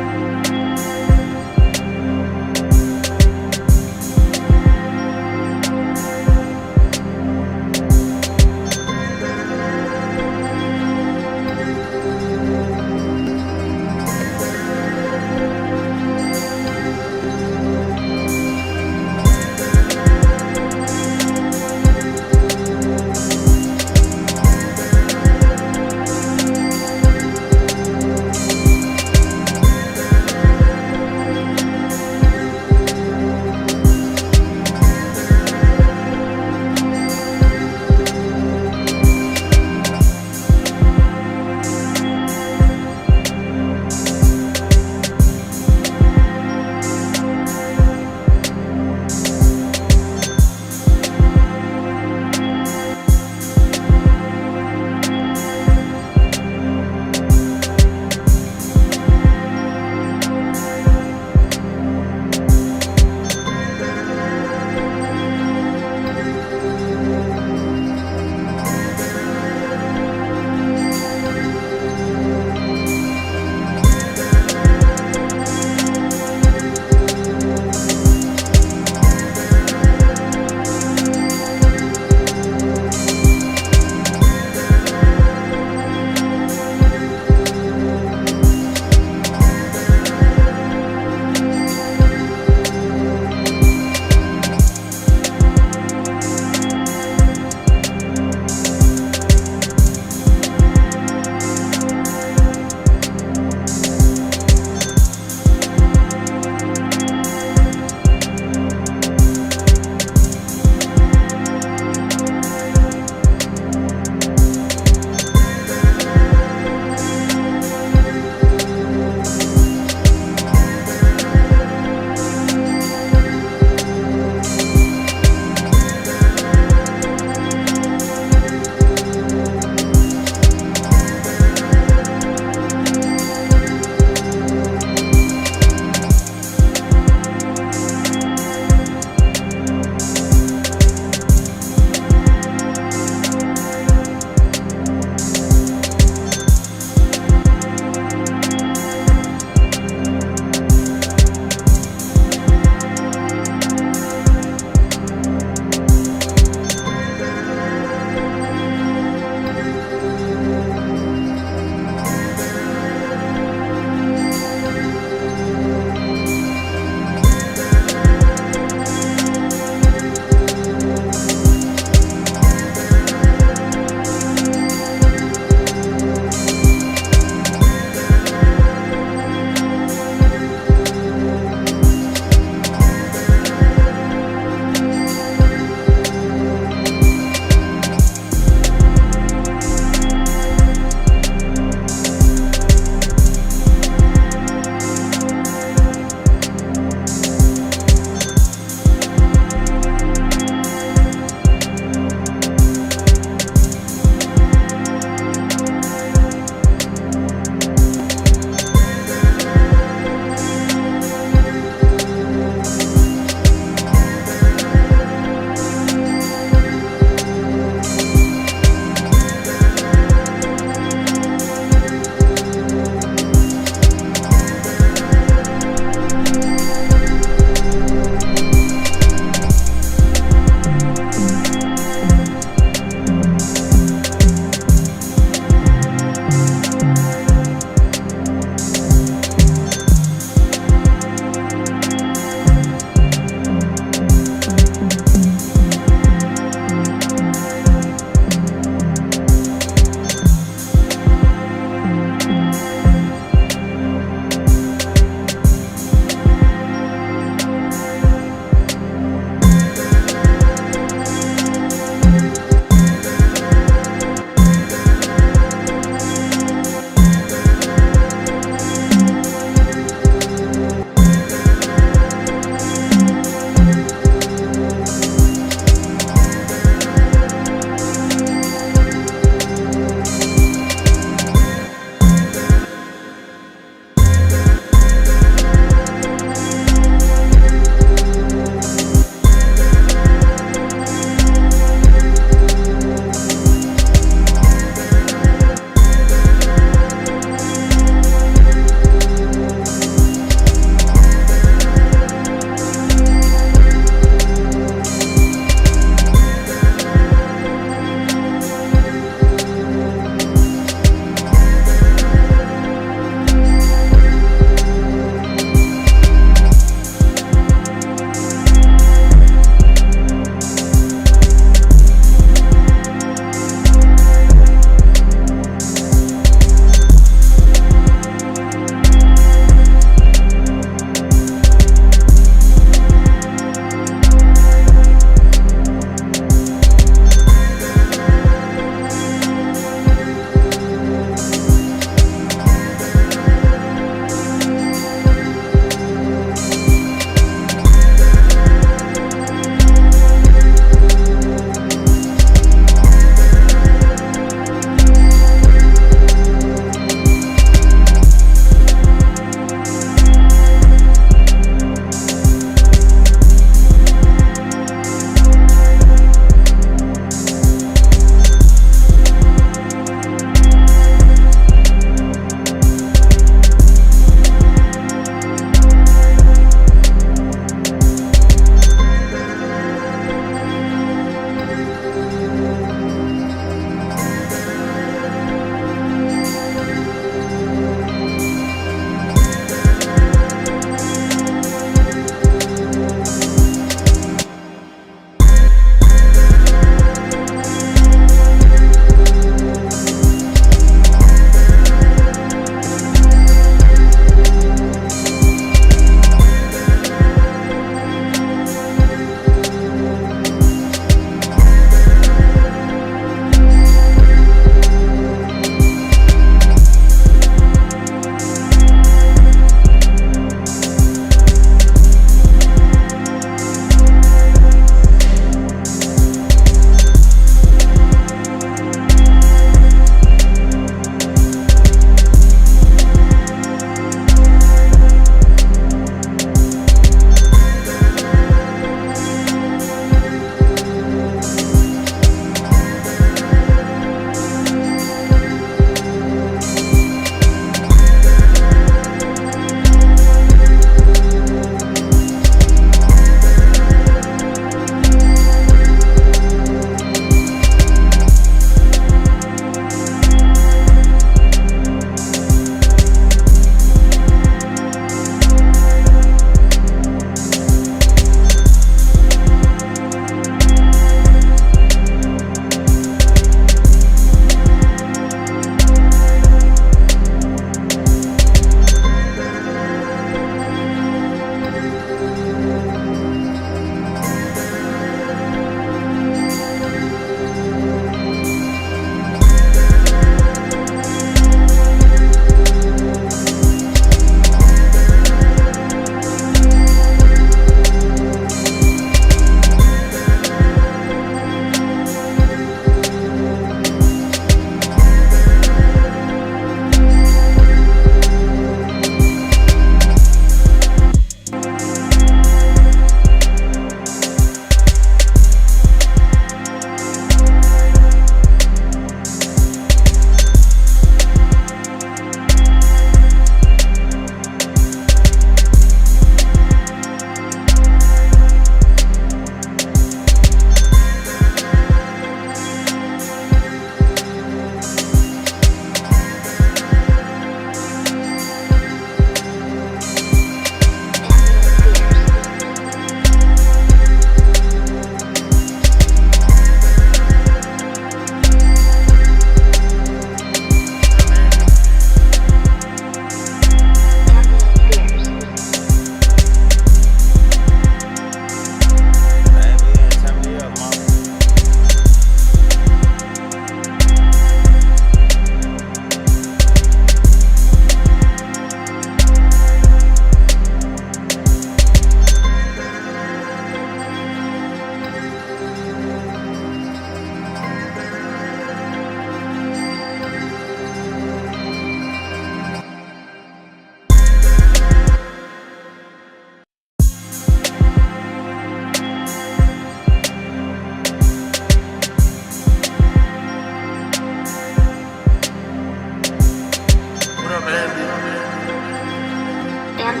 What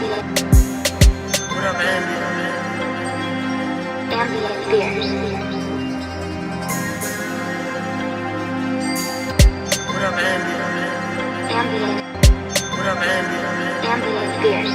up, Andy? Ambient fears. What up, Andy? Ambient. What up, Andy? Ambient fears.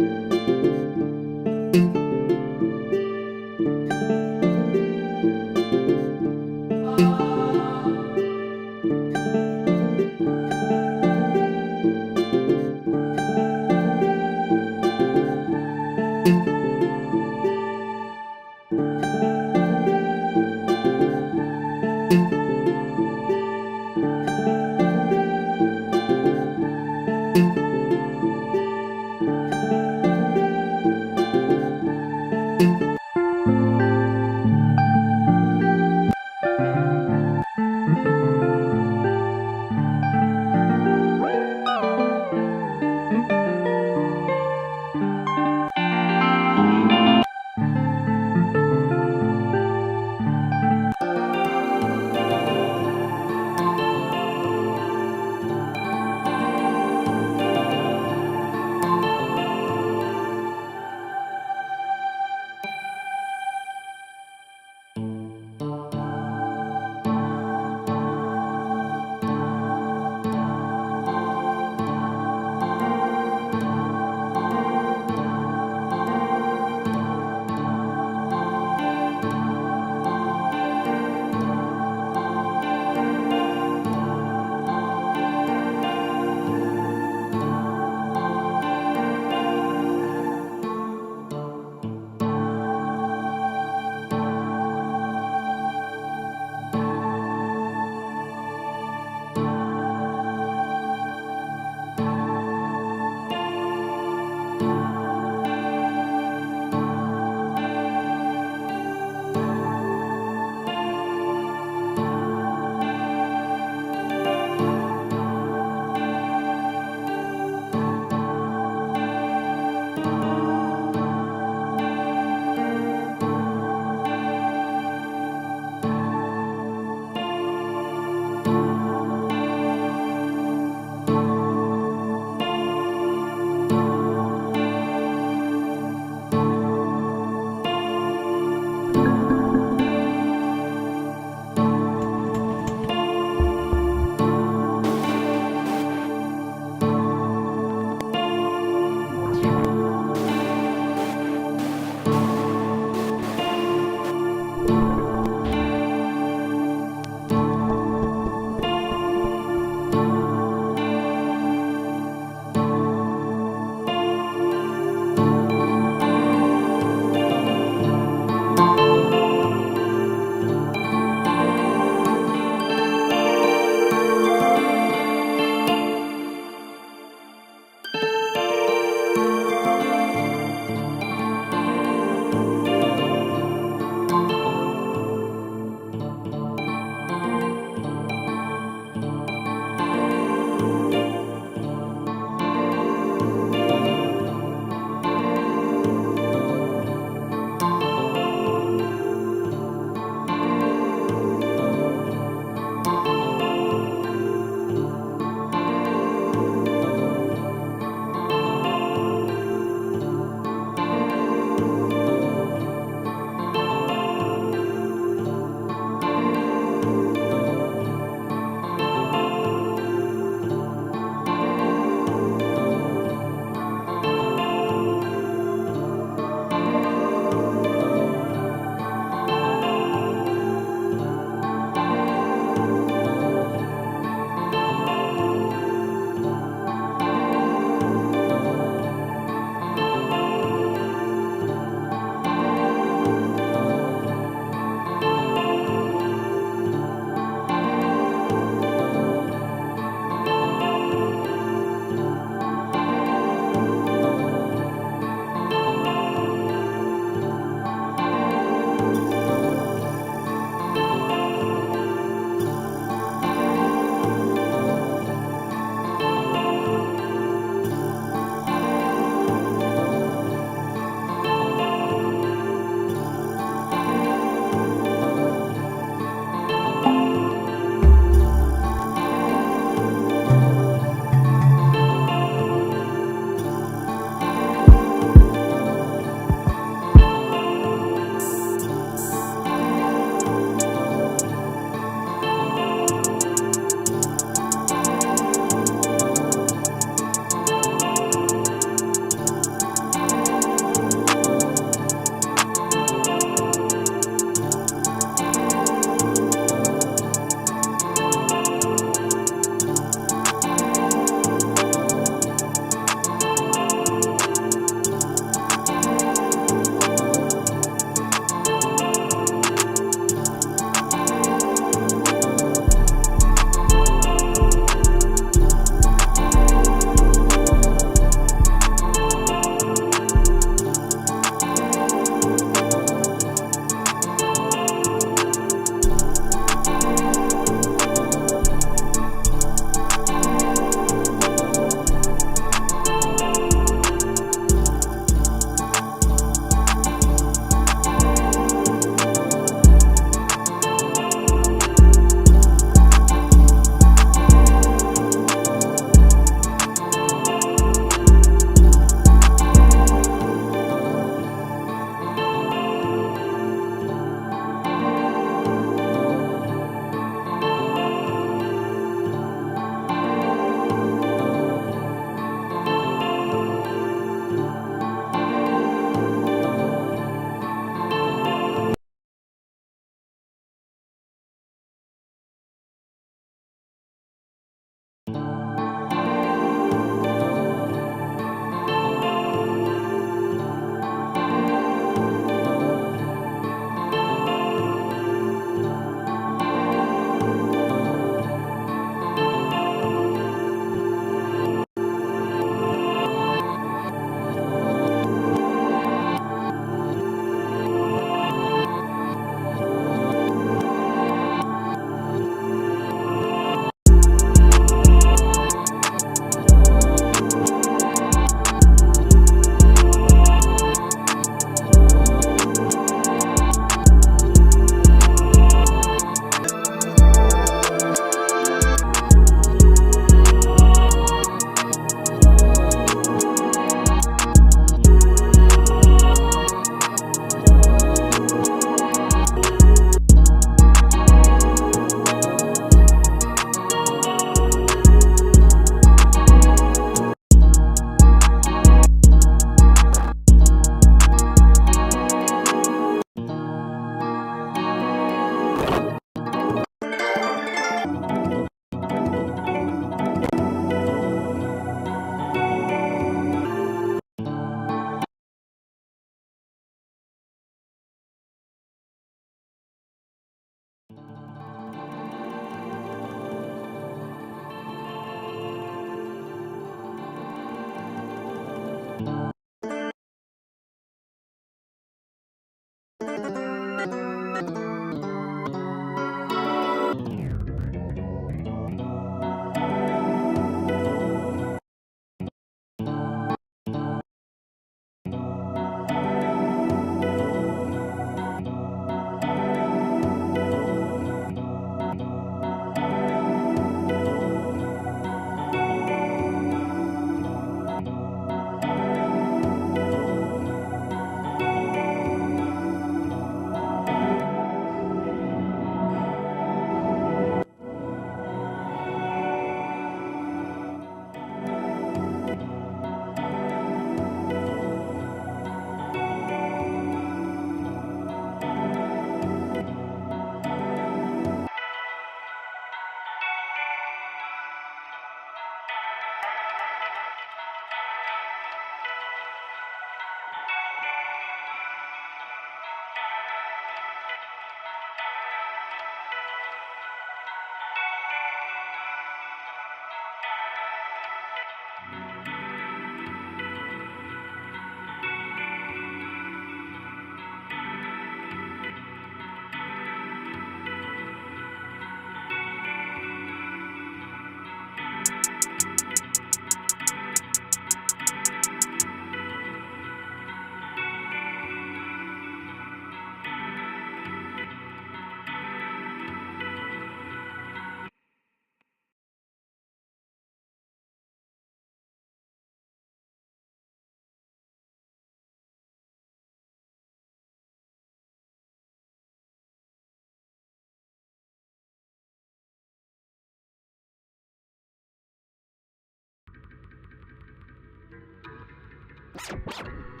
Thank you.